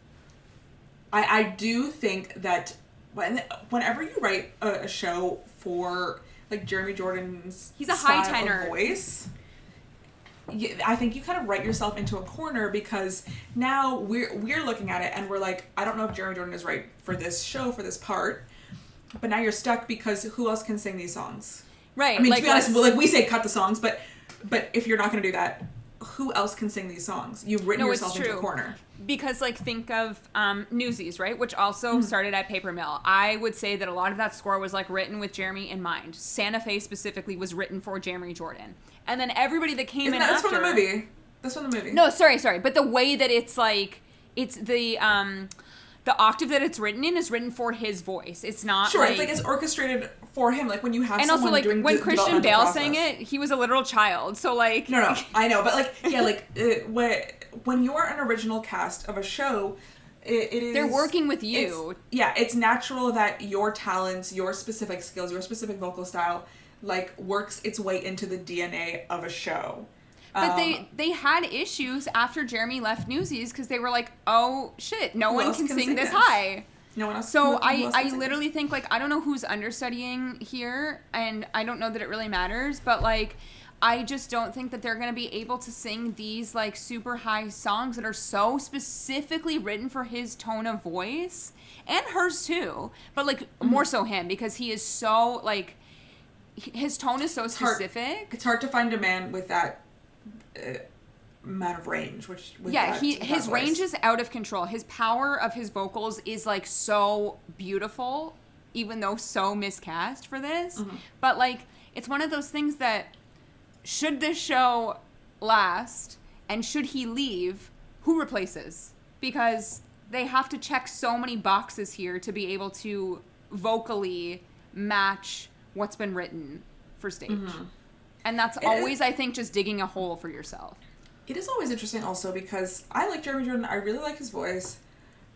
I do think that whenever you write a show for, like, Jeremy Jordan's he's a high tenor voice, I think you kind of write yourself into a corner, because now we're looking at it, and we're like, I don't know if Jeremy Jordan is right for this show, for this part. But now you're stuck, because who else can sing these songs? Right. I mean, like, to be honest, like, we say cut the songs, but if you're not going to do that, who else can sing these songs? You've written yourself into a corner. Because, like, think of Newsies, right? Which also started at Paper Mill. I would say that a lot of that score was, like, written with Jeremy in mind. Santa Fe specifically was written for Jeremy Jordan. And then everybody that came in after... That's from the movie. That's from the movie. No, sorry. But the way that it's, like... It's the octave that it's written in is written for his voice. It's not sure. It's like it's orchestrated for him. Like when you have and someone also like doing when Christian Bale process. sang it, he was a literal child. So like no, I know, but like yeah, like when you're an original cast of a show, it is they're working with you. It's natural that your talents, your specific skills, your specific vocal style, like works its way into the DNA of a show. But they had issues after Jeremy left Newsies because they were like, oh shit, no one can sing this high. No one else. So who else I can sing literally think, like, I don't know who's understudying here, and I don't know that it really matters, but, like, I just don't think that they're going to be able to sing these, like, super high songs that are so specifically written for his tone of voice, and hers too, but, like, more so him, because he is so, like, his tone is so specific. It's hard to find a man with that amount of range, his range is out of control. His power of his vocals is, like, so beautiful, even though so miscast for this. But, like, it's one of those things that, should this show last and should he leave, who replaces? Because they have to check so many boxes here to be able to vocally match what's been written for stage. And that's always, I think, just digging a hole for yourself. It is always interesting also because I like Jeremy Jordan. I really like his voice.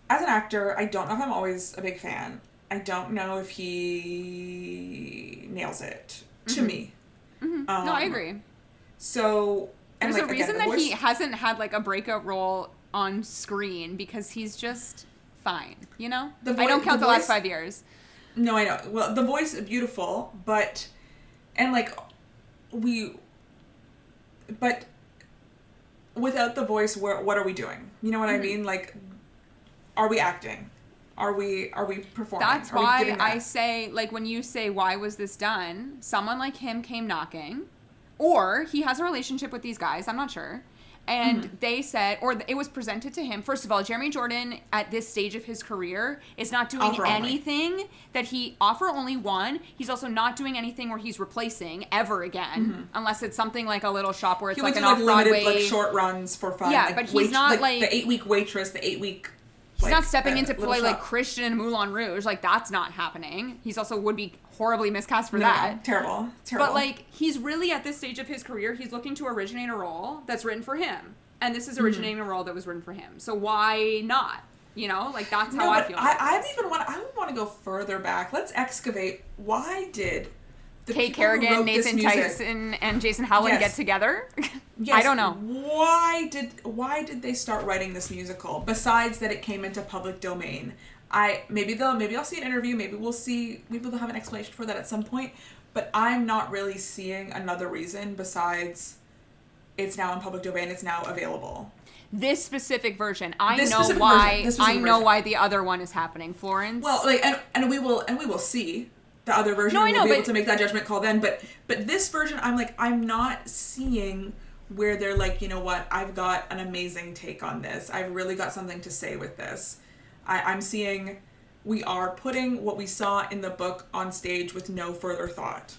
As an actor, I don't know if I'm always a big fan. I don't know if he nails it, to me. No, I agree. So, and there's like, a reason again, that he hasn't had, like, a breakout role on screen, because he's just fine, you know? I don't count the last 5 years. No, I know. Well, the voice is beautiful, but, and, like, but without the voice, what are we doing? You know what I mean? Like, are we acting? Are we performing? That's why I say, like, when you say, why was this done? Someone like him came knocking, or he has a relationship with these guys, I'm not sure. And they said, or it was presented to him. First of all, Jeremy Jordan, at this stage of his career, is not doing anything that offer only one. He's also not doing anything where he's replacing ever again, unless it's something like a little shop where it's like an off-Broadway. Limited, like, short runs for fun. Yeah, like, but he's not like the 8-week waitress, the 8-week. He's not stepping in to play like Christian in Moulin Rouge. Like, that's not happening. He's also would be horribly miscast for that. No, terrible. But, like, he's really at this stage of his career, he's looking to originate a role that's written for him. And this is originating a role that was written for him. So why not? You know? Like, that's how I feel. I would want to go further back. Let's excavate. Why did Kate Kerrigan, Nathan Tyson, and Jason Howland get together? Yes. I don't know. Why did they start writing this musical? Besides that, it came into public domain. Maybe I'll see an interview. Maybe they'll have an explanation for that at some point. But I'm not really seeing another reason besides it's now in public domain. It's now available. This specific version, I know why the other one is happening. Florence. Well, like, and we will see the other version. No, I know, we'll be able to make that judgment call then. But this version, I'm not seeing where they're like, you know what, I've got an amazing take on this. I've really got something to say with this. I'm seeing we are putting what we saw in the book on stage with no further thought.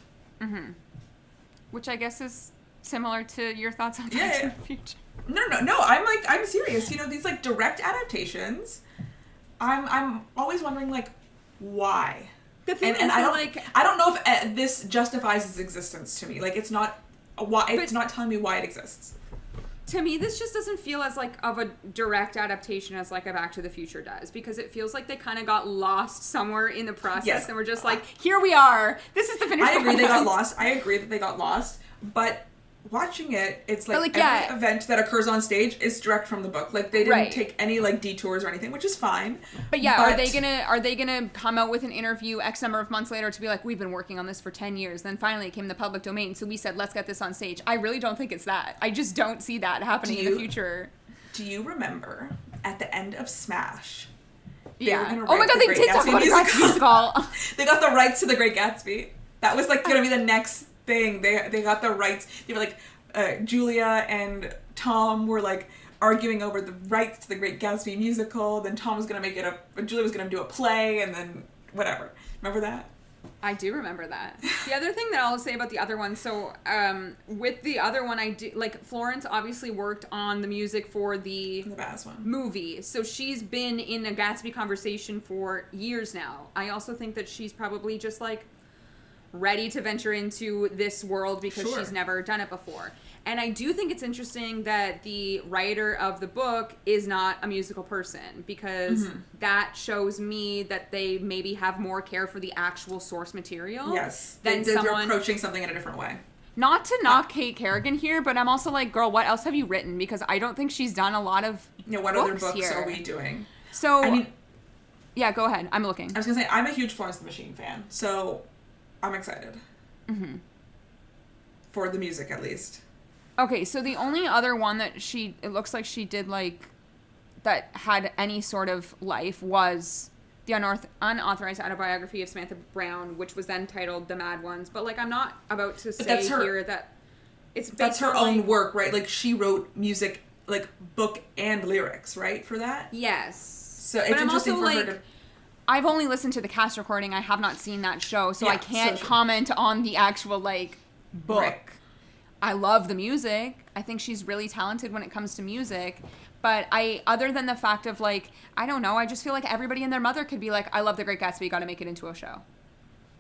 Which I guess is similar to your thoughts on Back to the Future. No. I'm serious. You know, these, like, direct adaptations, I'm always wondering, like, why? The thing is, I don't know if this justifies its existence to me. Like, it's not telling me why it exists. To me, this just doesn't feel as, like, of a direct adaptation as, like, a Back to the Future does, because it feels like they kind of got lost somewhere in the process, and we're just like, here we are. This is the finished product. I agree that they got lost, but watching it, it's like every event that occurs on stage is direct from the book. Like, they didn't take any, like, detours or anything, which is fine. But are they gonna come out with an interview X number of months later to be like, we've been working on this for 10 years, then finally it came in the public domain, so we said, let's get this on stage? I really don't think it's that. I just don't see that happening in the future. Do you remember at the end of Smash? Yeah. Oh my god, they did talk about a musical. They got the rights to The Great Gatsby. That was, like, gonna be the next thing. They got the rights. They were like, Julia and Tom were, like, arguing over the rights to The Great Gatsby musical. Then Tom was gonna make it Julia was gonna do a play, and then whatever. Remember that? I do remember that. The other thing that I'll say about the other one, so with the other one, I do, like, Florence obviously worked on the music for the Baz one movie, so she's been in a Gatsby conversation for years now. I also think that she's probably just, like, ready to venture into this world because she's never done it before. And I do think it's interesting that the writer of the book is not a musical person, because that shows me that they maybe have more care for the actual source material. Yes. Than they're approaching something in a different way. Not to knock Kate Kerrigan here, but I'm also like, girl, what else have you written? Because I don't think she's done a lot of what other books are we doing? So, I mean, Yeah, go ahead. I'm looking. I was gonna say, I'm a huge Florence and the Machine fan, so I'm excited. Mm-hmm. For the music, at least. Okay, so the only other one that it looks like she did, like, that had any sort of life was the unauthorized autobiography of Samantha Brown, which was then titled The Mad Ones. But, like, I'm not about to say here that it's based that's her on, own like, work, right? Like, she wrote music, like, book and lyrics, right, for that? Yes. So it's interesting for her to... I've only listened to the cast recording. I have not seen that show, so I can't comment on the actual, like, book. I love the music. I think she's really talented when it comes to music. But other than the fact of, like, I don't know, I just feel like everybody and their mother could be like, I love The Great Gatsby, got to make it into a show.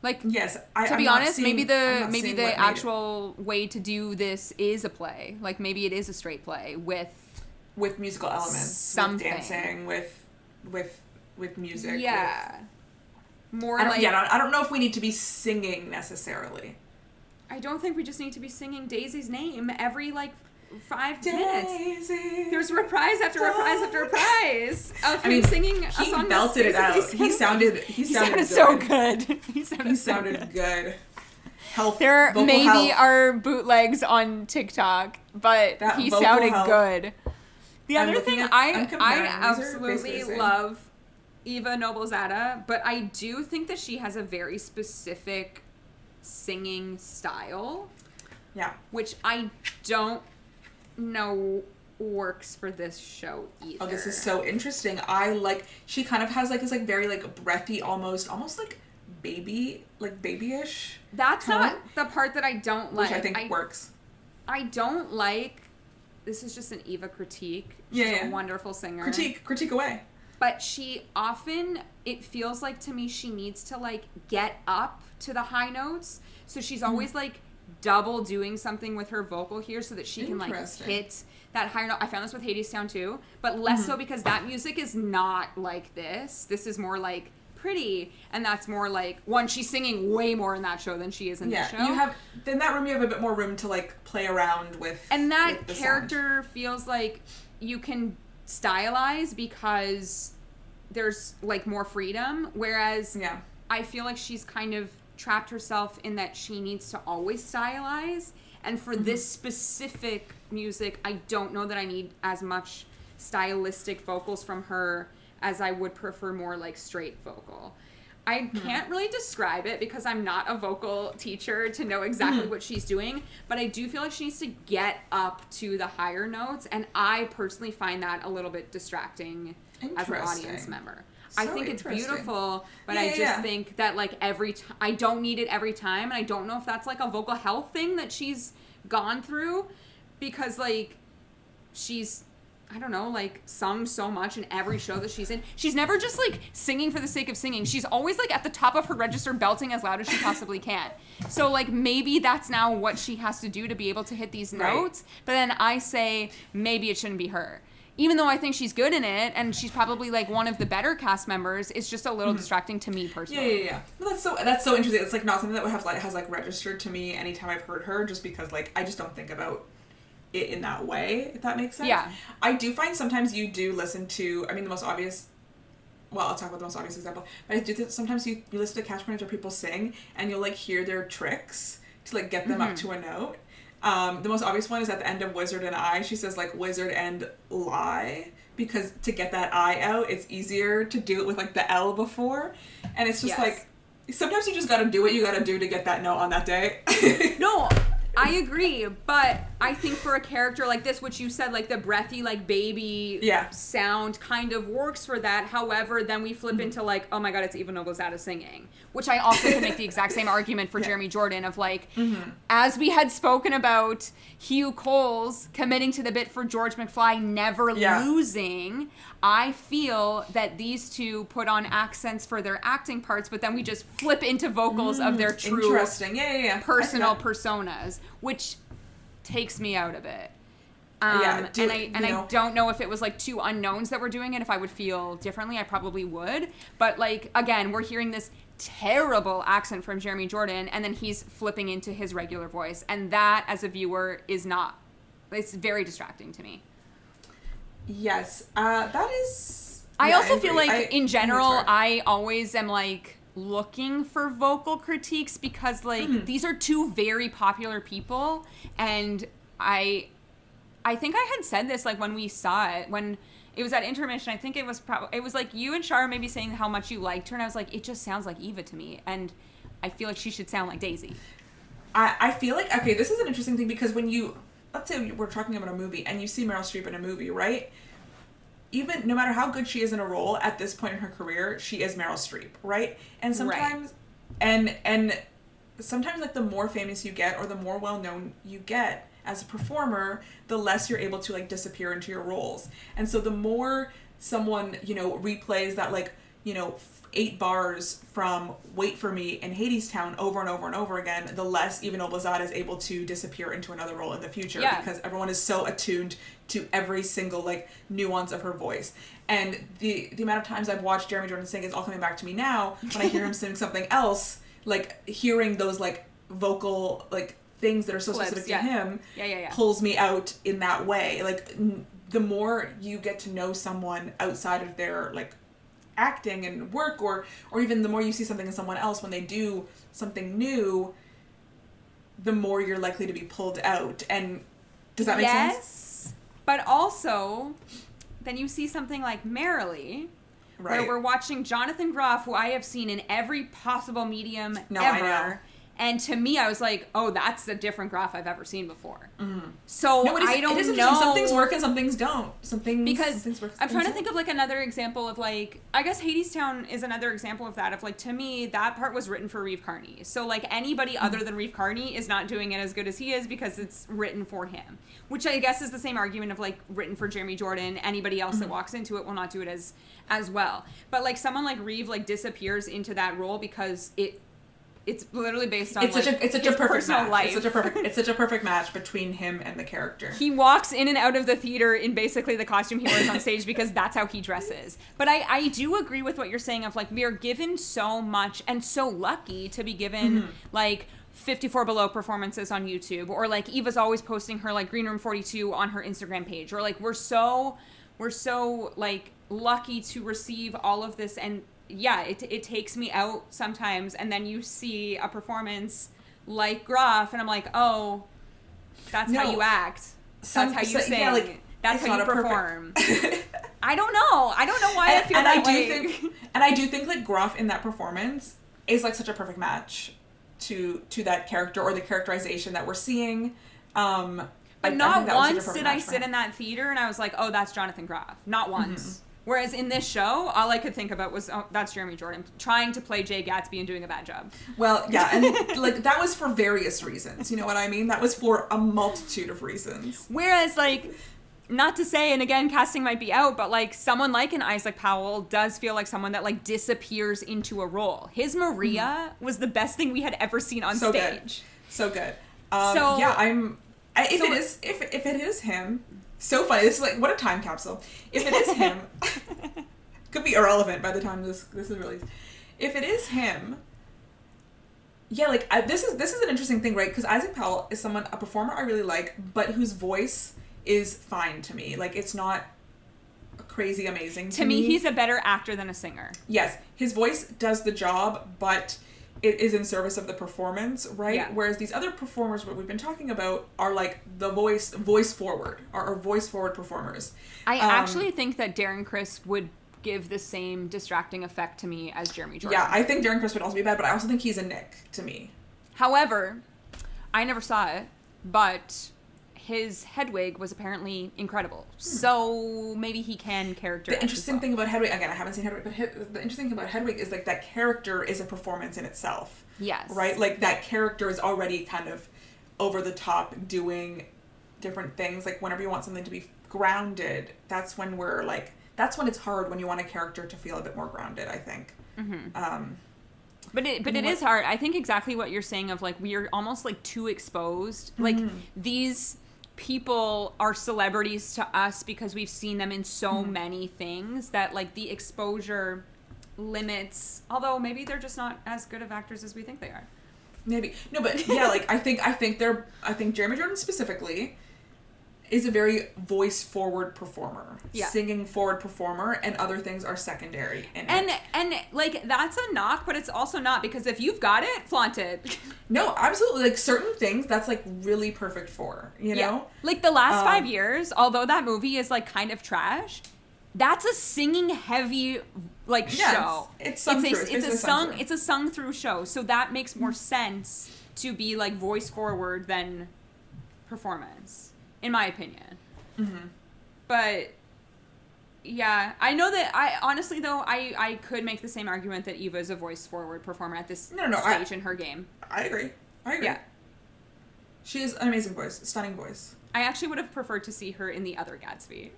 Like, yes, to be honest, maybe the actual way to do this is a play. Like, maybe it is a straight play with musical elements, something. With dancing, with music. Yeah. I don't know if we need to be singing necessarily. I don't think we just need to be singing Daisy's name every, like, 5 minutes. There's reprise after reprise after reprise of him singing a song. He belted it out. He sounded so good. He sounded good. There maybe are bootlegs on TikTok, but he sounded good. The other thing, I absolutely love Eva Noblezada, but I do think that she has a very specific singing style. Yeah. Which I don't know works for this show either. Oh, this is so interesting. She kind of has, like, this, like, very, like, breathy, almost like babyish. That's tone, not the part that I don't like. Which I think works. I don't like, this is just an Eva critique. She's a wonderful singer. Critique away. But she often, it feels like to me, she needs to, like, get up to the high notes. So she's always, like, double doing something with her vocal here so that she can, like, hit that higher note. I found this with Hadestown too, but less so because that music is not like this. This is more, like, pretty, and that's more like, she's singing way more in that show than she is in this show. In that room you have a bit more room to, like, play around with. And that character feels like you can stylize because there's, like, more freedom, whereas I feel like she's kind of trapped herself in that she needs to always stylize, and for this specific music I don't know that I need as much stylistic vocals from her as I would prefer more, like, straight vocal. I can't really describe it because I'm not a vocal teacher to know exactly what she's doing, but I do feel like she needs to get up to the higher notes, and I personally find that a little bit distracting as an audience member. I think it's beautiful, but I just think that, like, every time, I don't need it every time, and I don't know if that's, like, a vocal health thing that she's gone through, because, like, she's, I don't know, like, sung so much in every show that she's in. She's never just, like, singing for the sake of singing. She's always, like, at the top of her register belting as loud as she possibly can. So, like, maybe that's now what she has to do to be able to hit these notes, but then I say maybe it shouldn't be her. Even though I think she's good in it, and she's probably, like, one of the better cast members, it's just a little distracting to me personally. Yeah. Well, that's so interesting. It's, like, not something that has registered to me anytime I've heard her, just because, like, I just don't think about it in that way, if that makes sense. Yeah. I do find sometimes you do listen to, I mean, the most obvious, well, I'll talk about the most obvious example, but I do think sometimes you listen to catch pointers where people sing, and you'll, like, hear their tricks to, like, get them up to a note. The most obvious one is at the end of Wizard and I. She says, like, wizard and lie, because to get that I out, it's easier to do it with, like, the L before. And it's just like, sometimes you just gotta do what you gotta do to get that note on that day. No, I agree, but I think for a character like this, which you said, like, the breathy, like, baby sound kind of works for that. However, then we flip into, like, oh my god, it's Eva Noblezada singing. Which I also can make the exact same argument for Jeremy Jordan of, like, as we had spoken about Hugh Coles committing to the bit for George McFly never losing, I feel that these two put on accents for their acting parts, but then we just flip into vocals of their true personal personas, which takes me out of it. I don't know if it was, like, two unknowns that were doing it, if I would feel differently. I probably would. But, like, again, we're hearing this terrible accent from Jeremy Jordan, and then he's flipping into his regular voice. And that, as a viewer, it's very distracting to me. Yes. That is I Yeah, also feel agree. like, in I think general, it's hard. I always am, like, looking for vocal critiques because, like, these are two very popular people, and I think I had said this, like, when we saw it, when it was at intermission, I think it was like you and Shara maybe saying how much you liked her, and I was like, it just sounds like Eva to me, and I feel like she should sound like Daisy. I feel like, okay, this is an interesting thing because when you, let's say we're talking about a movie and you see Meryl Streep in a movie, right? Even no matter how good she is in a role at this point in her career, she is Meryl Streep, right? And sometimes, and sometimes, like, the more famous you get or the more well known you get as a performer, the less you're able to, like, disappear into your roles. And so the more someone, you know, replays that, like, you know, 8 bars from Wait For Me in Hadestown over and over and over again, the less even Noblezada is able to disappear into another role in the future, because everyone is so attuned to every single, like, nuance of her voice. And the amount of times I've watched Jeremy Jordan sing is all coming back to me now when I hear him sing something else, like, hearing those, like, vocal, like, things that are so Clips, specific to him yeah. pulls me out in that way. Like, the more you get to know someone outside of their, like, acting and work, or even the more you see something in someone else when they do something new, the more you're likely to be pulled out. And does that make sense? Yes, but also then you see something like Merrily, Right. where we're watching Jonathan Groff, who I have seen in every possible medium No, I ever. know. And to me, I was like, oh, that's a different Groff I've ever seen before. So No, I don't it is know. Some things work and some things don't. Some things work. I'm trying to think of, like, another example of, like, I guess Hadestown is another example of that. Of, like, to me, that part was written for Reeve Carney. So, like, anybody other than Reeve Carney is not doing it as good as he is because it's written for him. Which I guess is the same argument of, like, written for Jeremy Jordan. Anybody else that walks into it will not do it as well. But, like, someone like Reeve, like, disappears into that role because it's literally based on, it's such a perfect match. Life. It's such a perfect match between him and the character. He walks in and out of the theater in basically the costume he wears on stage because that's how he dresses. But I do agree with what you're saying of, like, we are given so much and so lucky to be given like 54 Below performances on YouTube, or, like, Eva's always posting her, like, Green Room 42 on her Instagram page, or, like, we're so like lucky to receive all of this. And yeah, it takes me out sometimes, and then you see a performance like Groff, and I'm like, oh, that's how you act. That's how you sing. Yeah, like, that's how you perform. I don't know why I feel that way. And I do think, like, Groff in that performance is, like, such a perfect match to that character or the characterization that we're seeing. But not once did I sit in that theater and I was like, oh, that's Jonathan Groff. Not once. Whereas in this show, all I could think about was, oh, that's Jeremy Jordan trying to play Jay Gatsby and doing a bad job. Well, yeah, and, like, that was for various reasons. You know what I mean? That was for a multitude of reasons. Whereas, like, not to say, and again, casting might be out, but, like, someone like an Isaac Powell does feel like someone that, like, disappears into a role. His Maria was the best thing we had ever seen on stage. So good. If it is him. So funny. This is, like, what a time capsule. If it is him, could be irrelevant by the time this is released. If it is him, yeah, like, this is an interesting thing, right? Because Isaac Powell is a performer I really like, but whose voice is fine to me. Like, it's not crazy amazing to me. To me, he's a better actor than a singer. Yes, his voice does the job, but it is in service of the performance, right? Yeah. Whereas these other performers, what we've been talking about, are, like, the voice forward, or voice forward performers. I actually think that Darren Criss would give the same distracting effect to me as Jeremy Jordan. Yeah, I think Darren Criss would also be bad, but I also think he's a Nick to me. However, I never saw it, but his Hedwig was apparently incredible. So maybe he can characterize. The interesting thing about Hedwig, again, I haven't seen Hedwig, but the interesting thing about Hedwig is, like, that character is a performance in itself. Yes. Right? Like, that character is already kind of over the top, doing different things. Like, whenever you want something to be grounded, that's when it's hard, when you want a character to feel a bit more grounded, I think. But it is hard. I think exactly what you're saying of, like, we are almost, like, too exposed. Like, these people are celebrities to us because we've seen them in so many things that, like, the exposure limits, although maybe they're just not as good of actors as we think they are. Maybe. No, but yeah, like, I think Jeremy Jordan specifically, is a very voice-forward performer. Yeah. Singing forward performer, and other things are secondary in and it. and like that's a knock, but it's also not, because if you've got it, flaunt it. No, absolutely. Like certain things that's like really perfect for, you know? Like the last 5 years, although that movie is like kind of trash, that's a singing heavy like show. It's sung through. It's a sung through show. So that makes more sense to be like voice forward than performance, in my opinion. Mm-hmm. But yeah, I know that I could make the same argument that Eva is a voice forward performer at this stage in her game. I agree. Yeah. She has an amazing voice, stunning voice. I actually would have preferred to see her in the other Gatsby.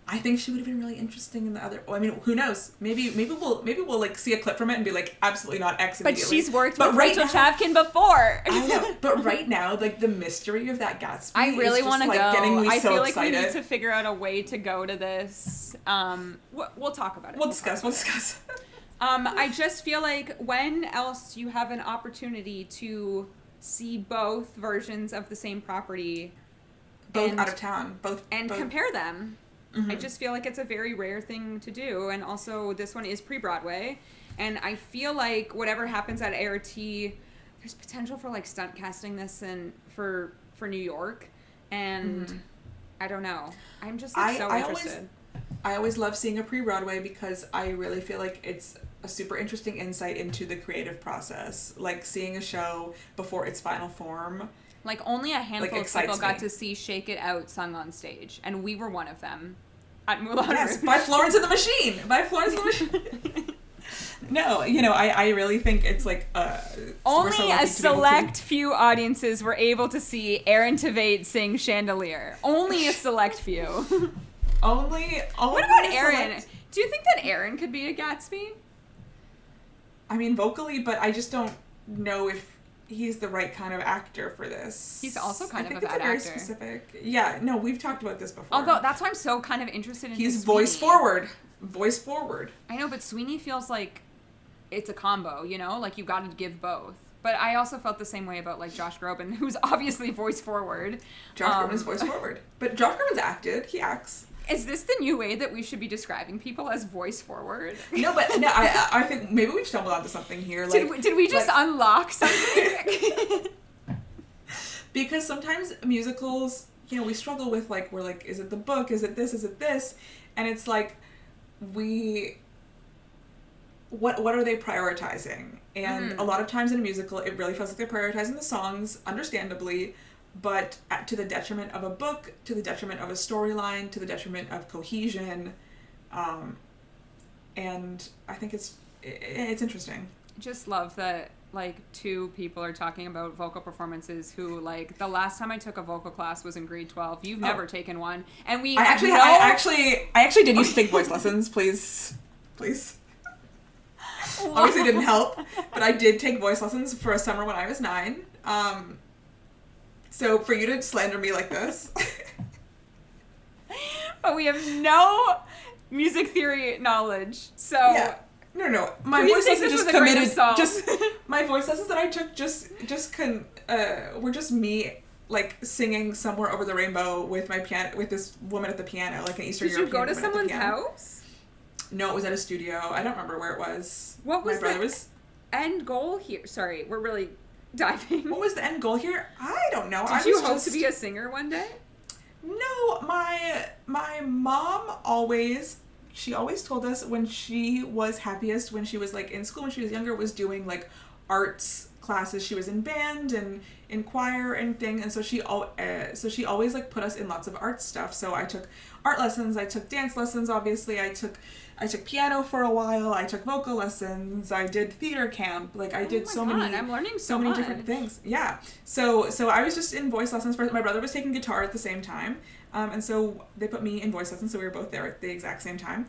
I think she would have been really interesting in the other. Well, I mean, who knows? Maybe we'll like see a clip from it and be like, absolutely not X immediately. But she's worked with Rachel Chavkin before. I know, but right now, like the mystery of that Gatsby, I really want to like, go. Getting me I so feel like excited. we need to figure out a way to go to this. We'll talk about it. We'll discuss. I just feel like when else you have an opportunity to see both versions of the same property, both out of town, both compare them. Mm-hmm. I just feel like it's a very rare thing to do, and also this one is pre-Broadway, and I feel like whatever happens at ART, there's potential for like stunt casting this and for New York, and I don't know. I'm just like, so interested. I always love seeing a pre-Broadway because I really feel like it's a super interesting insight into the creative process, like seeing a show before its final form. Like, only a handful of people got me. to see Shake It Out sung on stage, and we were one of them at Moulin Rouge. Yes, by Florence and the Machine. No, you know, I really think it's like... only a select few audiences were able to see Aaron Tveit sing Chandelier. Only a select few. Only what about Aaron? Do you think that Aaron could be a Gatsby? I mean, vocally, but I just don't know if he's the right kind of actor for this. He's also kind of a bad actor. Very actor. Specific. Yeah, no, we've talked about this before. Although that's why I'm so kind of interested in. He's voice forward. I know, but Sweeney feels like it's a combo. You know, like you got to give both. But I also felt the same way about like Josh Groban, who's obviously voice forward. Josh Groban is voice forward, but Josh Groban's acted. He acts. Is this the new way that we should be describing people as voice forward? No, but no, I think maybe we've stumbled onto something here. Like, did we just unlock something? Because sometimes musicals, you know, we struggle with like, we're like, is it the book? Is it this? Is it this? And it's like, what are they prioritizing? And a lot of times in a musical, it really feels like they're prioritizing the songs, understandably, but to the detriment of a book, to the detriment of a storyline, to the detriment of cohesion, and I think it's interesting. Just love that like two people are talking about vocal performances who like the last time I took a vocal class was in grade 12. You've never taken one, and I actually did used to take voice lessons. Please. Obviously didn't help, but I did take voice lessons for a summer when I was 9. So for you to slander me like this. But we have no music theory knowledge, so... Yeah. No. My voice lessons just committed... my voice lessons that I took were just me, like, singing Somewhere Over the Rainbow with my piano, with this woman at the piano, like an Eastern European woman. Did you go to someone's house? No, it was at a studio. I don't remember where it was. What was the end goal here? Sorry, we're really diving. What was the end goal here? I don't know. Did you hope to be a singer one day? No, my mom always told us when she was happiest, when she was like in school, when she was younger, was doing like arts classes. She was in band and in choir and thing, and so she always like put us in lots of art stuff. So I took art lessons, I took dance lessons, obviously I took piano for a while, I took vocal lessons, I did theater camp, like I did I'm learning so many much. different things. Yeah. So I was just in voice lessons first. My brother was taking guitar at the same time. And so they put me in voice lessons, so we were both there at the exact same time.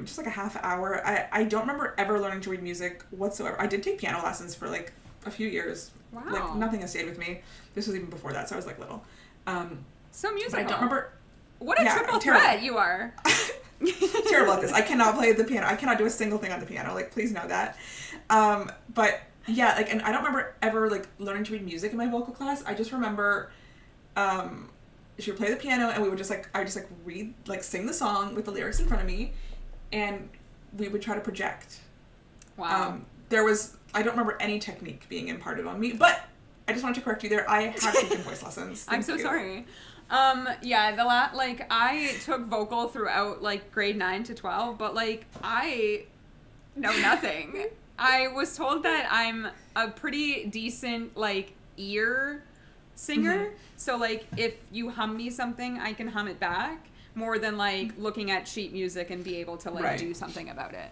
Just like a half hour. I don't remember ever learning to read music whatsoever. I did take piano lessons for like a few years. Wow. Like nothing has stayed with me. This was even before that, so I was like little. So musical. But I don't remember. What a triple threat you are. Terrible at this. I cannot play the piano. I cannot do a single thing on the piano. Like, please know that. But yeah, like, and I don't remember ever like learning to read music in my vocal class. I just remember she would play the piano, and we would just I just read, sing the song with the lyrics in front of me, and we would try to project. Wow. I don't remember any technique being imparted on me, but I just wanted to correct you there. I have taken voice lessons. I'm so sorry. Yeah, I took vocal throughout, grade 9 to 12, but, I know nothing. I was told that I'm a pretty decent, ear singer. Mm-hmm. So, if you hum me something, I can hum it back more than, looking at sheet music and be able to, right. do something about it.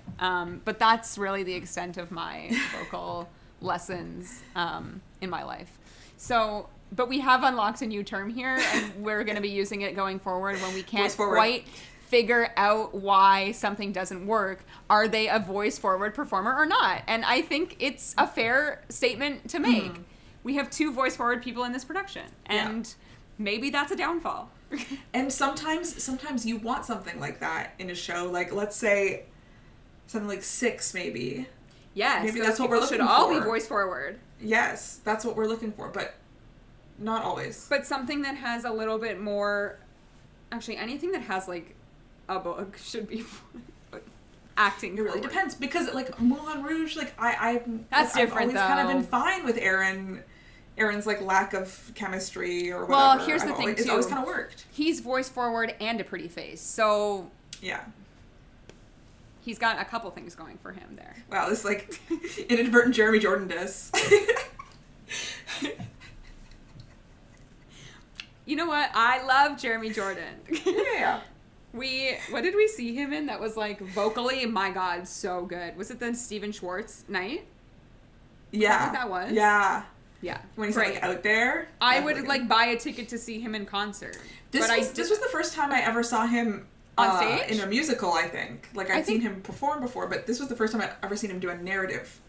But that's really the extent of my vocal lessons in my life. So, but we have unlocked a new term here, and we're going to be using it going forward when we can't quite figure out why something doesn't work. Are they a voice-forward performer or not? And I think it's a fair statement to make. Mm-hmm. We have 2 voice-forward people in this production, and maybe that's a downfall. And sometimes you want something like that in a show. Let's say something like 6, maybe. Yes, maybe that's what we're looking for. Should all be voice-forward. Yes, that's what we're looking for, but not always. But something that has a little bit more... Actually, anything that has, a book should be acting. It really depends, because, Moulin Rouge, I've different, always kind of been fine with Aaron's lack of chemistry or whatever. Well, here's the thing, too. It's always kind of worked. He's voice forward and a pretty face, so... Yeah. He's got a couple things going for him there. Wow, this, inadvertent Jeremy Jordan diss. You know what? I love Jeremy Jordan. Yeah. What did we see him in that was, vocally, my God, so good? Was it the Stephen Schwartz night? Yeah. I think that was. Yeah. Yeah. When he's out there. I would buy a ticket to see him in concert. This was the first time I ever saw him on stage in a musical, I think. I'd seen him perform before, but this was the first time I'd ever seen him do a narrative.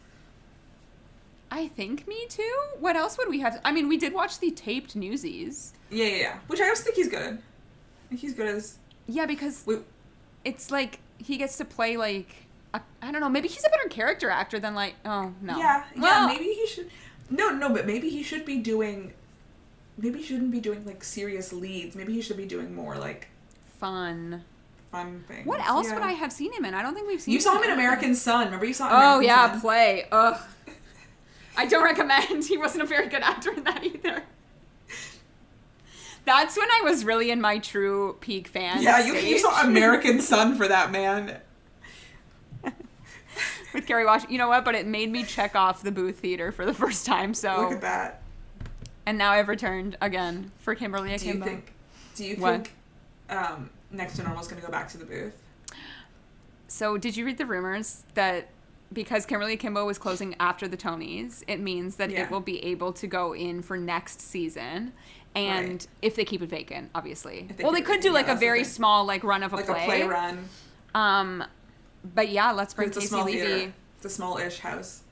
I think me too. What else would we have? I mean, we did watch the taped Newsies. Yeah. Which I also think he's good. I think he's good as... Yeah, because it's he gets to play I don't know, maybe he's a better character actor than oh, no. Yeah, maybe he should... No, but maybe he should be doing... Maybe he shouldn't be doing, serious leads. Maybe he should be doing more, fun things. What else would I have seen him in? I don't think we've seen him. You saw him in American Son. Remember you saw American Son? Oh, yeah, play. Ugh. I don't recommend. He wasn't a very good actor in that either. That's when I was really in my true peak fan stage. You saw American Son for that, man. With Kerry Washington. You know what? But it made me check off the Booth Theater for the first time, so... Look at that. And now I've returned again for Kimberly Akimbo. Do you think Next to Normal is going to go back to the Booth? So, did you read the rumors that because Kimberly Akimbo was closing after the Tonys, it means that it will be able to go in for next season? And if they keep it vacant, obviously. They could do a very small run of a play. Like a play run. But yeah, let's bring Casey Levy. It's a small-ish house.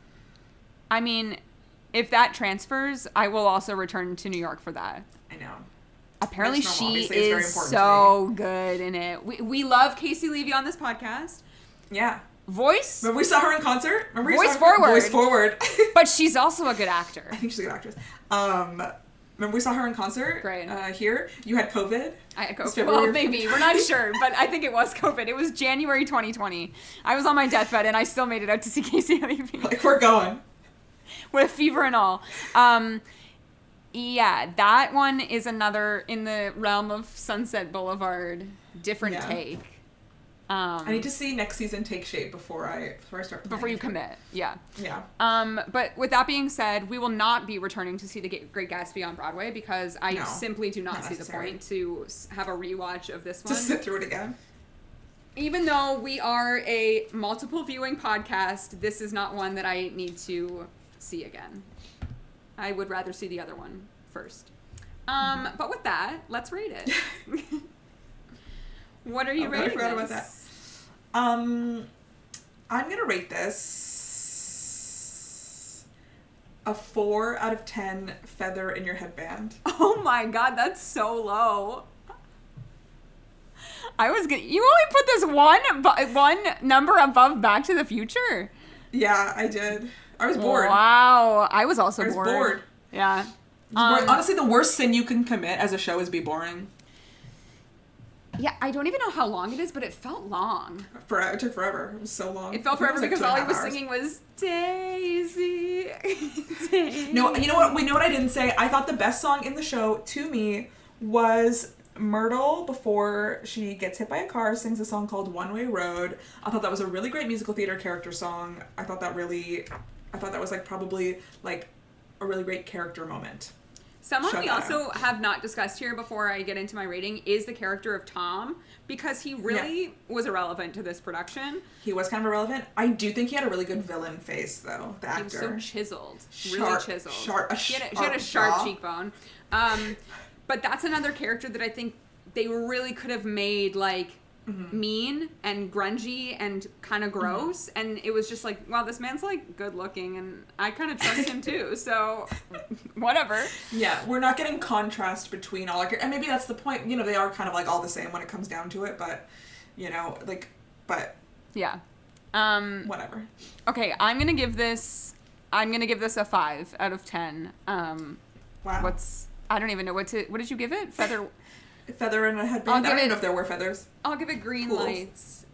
I mean, if that transfers, I will also return to New York for that. I know. Apparently she is so good in it. We love Casey Levy on this podcast. Yeah. Voice. Remember we saw her in concert? Voice forward. Voice forward. But she's also a good actor. I think she's a good actress. Remember we saw her in concert? Great. Here. You had COVID? I had COVID. Well, maybe. We're not sure, but I think it was COVID. It was January 2020. I was on my deathbed, and I still made it out to see Casey Levy. We're going. With fever and all. Yeah, that one is another in the realm of Sunset Boulevard, different take. I need to see next season take shape before I start. Before you commit, yeah. Yeah. But with that being said, we will not be returning to see The Great Gatsby on Broadway because I simply do not see the point to have a rewatch of this one. Just sit through it again. Even though we are a multiple viewing podcast, this is not one that I need to see again. I would rather see the other one first. But with that, let's rate it. What are you rating? I forgot about that. I'm gonna rate this a 4 out of 10 feather in your headband. Oh my God, that's so low. You only put this one number above Back to the Future. Yeah, I did. I was bored. Wow, I was also bored. bored. Yeah. Honestly, the worst sin you can commit as a show is be boring. Yeah, I don't even know how long it is, but it felt long. It took forever. It was so long. It felt forever because all he was singing was Daisy. Daisy. No, you know what? We know what I didn't say. I thought the best song in the show, to me, was Myrtle, before she gets hit by a car, sings a song called One Way Road. I thought that was a really great musical theater character song. I thought that was like probably like a really great character moment. Someone we also have not discussed here before I get into my rating is the character of Tom, because he really was irrelevant to this production. He was kind of irrelevant. I do think he had a really good villain face, though, the actor. He was so chiseled. Really chiseled. He had a sharp cheekbone. But that's another character that I think they really could have made, like, mean and grungy and kind of gross, and it was just like, wow, this man's like good looking and I kind of trust him too, so whatever. Yeah, we're not getting contrast between all our, and maybe that's the point, you know, they are kind of like all the same when it comes down to it, but you know, like, but yeah, whatever. Okay, I'm gonna give this a 5 out of 10. Wow. I don't even know what did you give it? Feather and a headband. I don't even know if there were feathers. I'll give it green lights.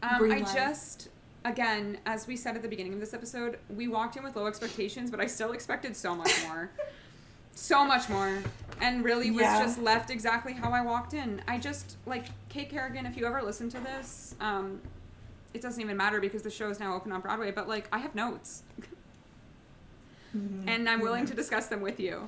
Again, as we said at the beginning of this episode, we walked in with low expectations, but I still expected so much more. So much more. And really was just left exactly how I walked in. I just, like, Kate Kerrigan, if you ever listen to this, it doesn't even matter because the show is now open on Broadway, but, like, I have notes. And I'm willing to discuss them with you.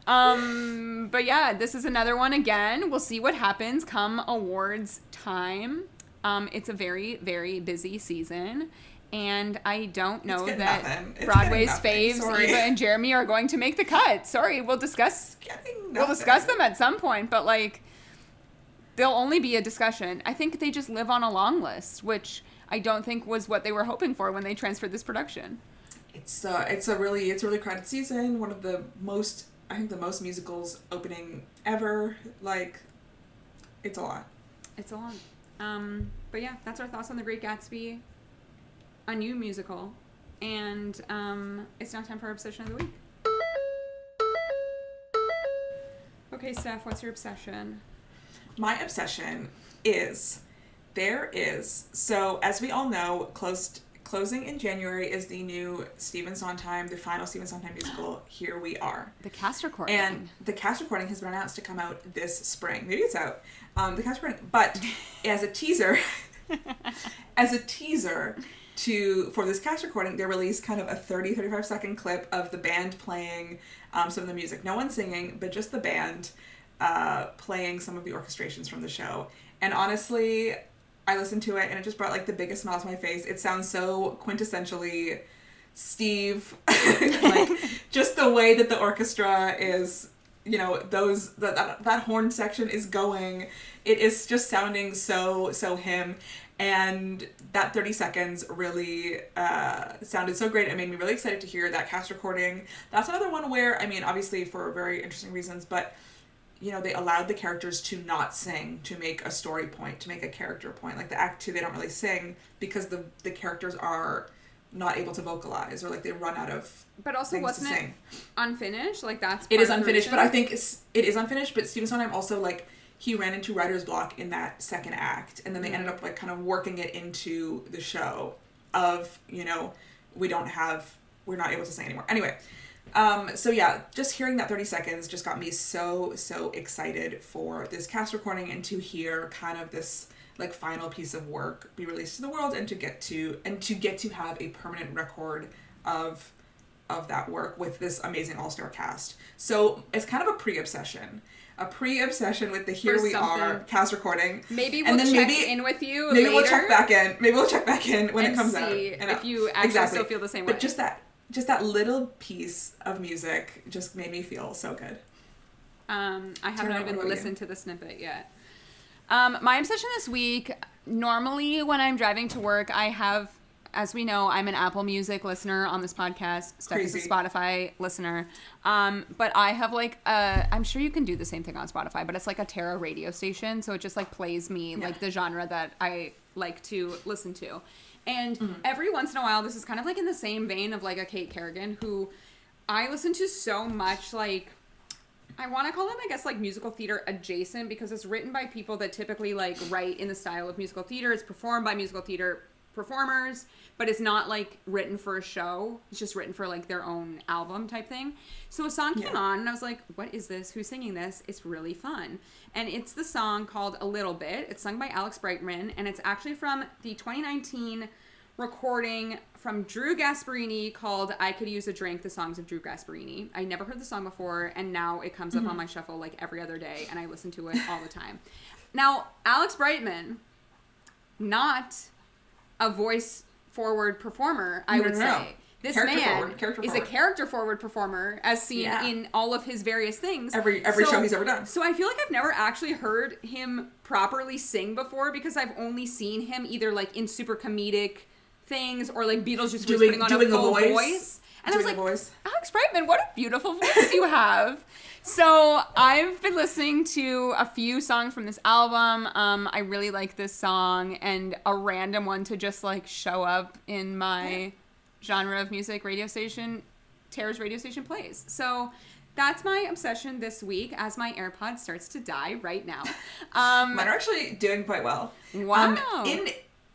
But yeah, this is another one again. We'll see what happens come awards time. It's a very, very busy season, and I don't know that Broadway's faves, Eva and Jeremy, are going to make the cut. Sorry, we'll discuss them at some point, but like, they'll only be a discussion. I think they just live on a long list, which I don't think was what they were hoping for when they transferred this production. It's a really crowded season. One of the most musicals opening ever. Like, it's a lot. It's a lot. But yeah, that's our thoughts on The Great Gatsby, a new musical. And it's now time for our obsession of the week. Okay, Steph, what's your obsession? My obsession is, so as we all know, closing in January is the new Stephen Sondheim, the final Stephen Sondheim musical, Here We Are. The cast recording. And the cast recording has been announced to come out this spring. Maybe it's out. The cast recording. But as a teaser, for this cast recording, they released kind of a 35 second clip of the band playing some of the music. No one singing, but just the band playing some of the orchestrations from the show. And honestly, I listened to it and it just brought like the biggest smile to my face. It sounds so quintessentially Steve, like just the way that the orchestra is, you know, that horn section is going. It is just sounding so him, and that 30 seconds really sounded so great. It made me really excited to hear that cast recording. That's another one where, I mean, obviously for very interesting reasons, but you know, they allowed the characters to not sing, to make a story point, to make a character point. Like the act 2, they don't really sing because the characters are not able to vocalize, or like they run out of But also, wasn't it unfinished? Like that's it is unfinished, but I think it is unfinished. But Stephen Sondheim also, like, he ran into writer's block in that second act, and then they ended up like kind of working it into the show of, you know, we're not able to sing anymore. Anyway. So yeah, just hearing that 30 seconds just got me so excited for this cast recording and to hear kind of this like final piece of work be released to the world and to get to have a permanent record of that work with this amazing all-star cast. So it's kind of a pre-obsession with the Here We Are cast recording. Maybe we'll check in with you Maybe later. Maybe we'll check back in when it comes out. And if you actually still feel the same way. But just that little piece of music just made me feel so good. I haven't even listened to the snippet yet. My obsession this week, normally when I'm driving to work, I have, as we know, I'm an Apple Music listener on this podcast. Steph is a Spotify listener. But I have like, I'm sure you can do the same thing on Spotify, but it's like a Tara radio station. So it just like plays me like the genre that I like to listen to. And every once in a while, this is kind of like in the same vein of like a Kate Kerrigan, who I listen to so much like I want to call it, I guess, like musical theater adjacent because it's written by people that typically like write in the style of musical theater. It's performed by musical theater performers, but it's not like written for a show. It's just written for like their own album type thing. So a song came on and I was like, what is this? Who's singing this? It's really fun. And it's the song called A Little Bit. It's sung by Alex Brightman, and it's actually from the 2019 recording from Drew Gasparini called I Could Use a Drink, the songs of Drew Gasparini. I never heard the song before, and now it comes up on my shuffle like every other day, and I listen to it all the time. Now, Alex Brightman, not a voice-forward performer, I would say. This man is a character-forward performer, as seen in all of his various things. Every show he's ever done. So I feel like I've never actually heard him properly sing before because I've only seen him either like in super comedic things or like Beetlejuice was putting on a full voice. And I was like, Alex Brightman, what a beautiful voice you have. So I've been listening to a few songs from this album. I really like this song, and a random one to just like show up in my genre of music radio station, Tara's radio station plays. So that's my obsession this week as my AirPod starts to die right now. Mine are actually doing quite well. Wow.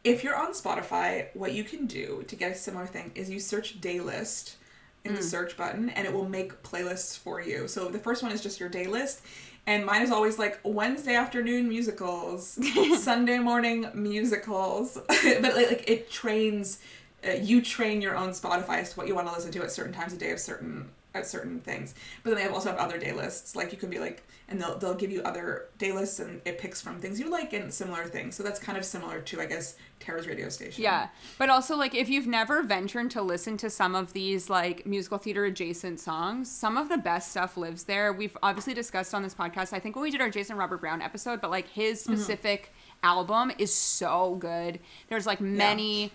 If you're on Spotify, what you can do to get a similar thing is you search day list in the search button, and it will make playlists for you. So the first one is just your day list, and mine is always like Wednesday afternoon musicals, Sunday morning musicals, but like it trains, you train your own Spotify as to what you want to listen to at certain times of day of certain things. But then they also have other day lists, like you could be like, and they'll give you other day lists, and it picks from things you like and similar things. So that's kind of similar to, I guess, Tara's radio station. Yeah, but also like if you've never ventured to listen to some of these like musical theater adjacent songs, some of the best stuff lives there. We've obviously discussed on this podcast, I think when we did our Jason Robert Brown episode, but like his specific album is so good. There's like many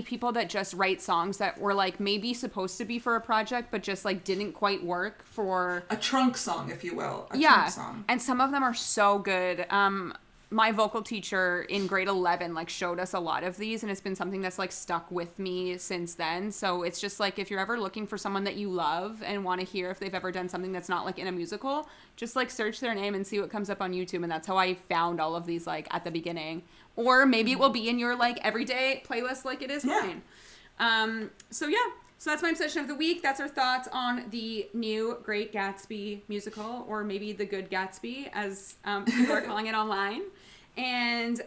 people that just write songs that were like maybe supposed to be for a project but just like didn't quite work for a trunk song, if you will. Trunk song. And some of them are so good. My vocal teacher in grade 11 like showed us a lot of these, and it's been something that's like stuck with me since then. So it's just like if you're ever looking for someone that you love and want to hear if they've ever done something that's not like in a musical, just like search their name and see what comes up on YouTube. And that's how I found all of these like at the beginning. Or maybe it will be in your like everyday playlist like it is mine. So that's my obsession of the week. That's our thoughts on the new Great Gatsby musical, or maybe The Good Gatsby, as people are calling it online. And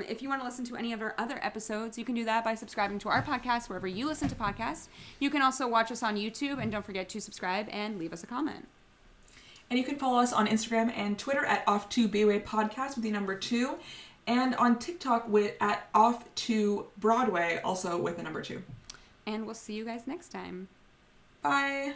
if you want to listen to any of our other episodes, you can do that by subscribing to our podcast wherever you listen to podcasts. You can also watch us on YouTube, and don't forget to subscribe and leave us a comment. And you can follow us on Instagram and Twitter at Off2Bayway Podcast with the number 2. And on TikTok at Off2Broadway, also with the number 2. And we'll see you guys next time. Bye.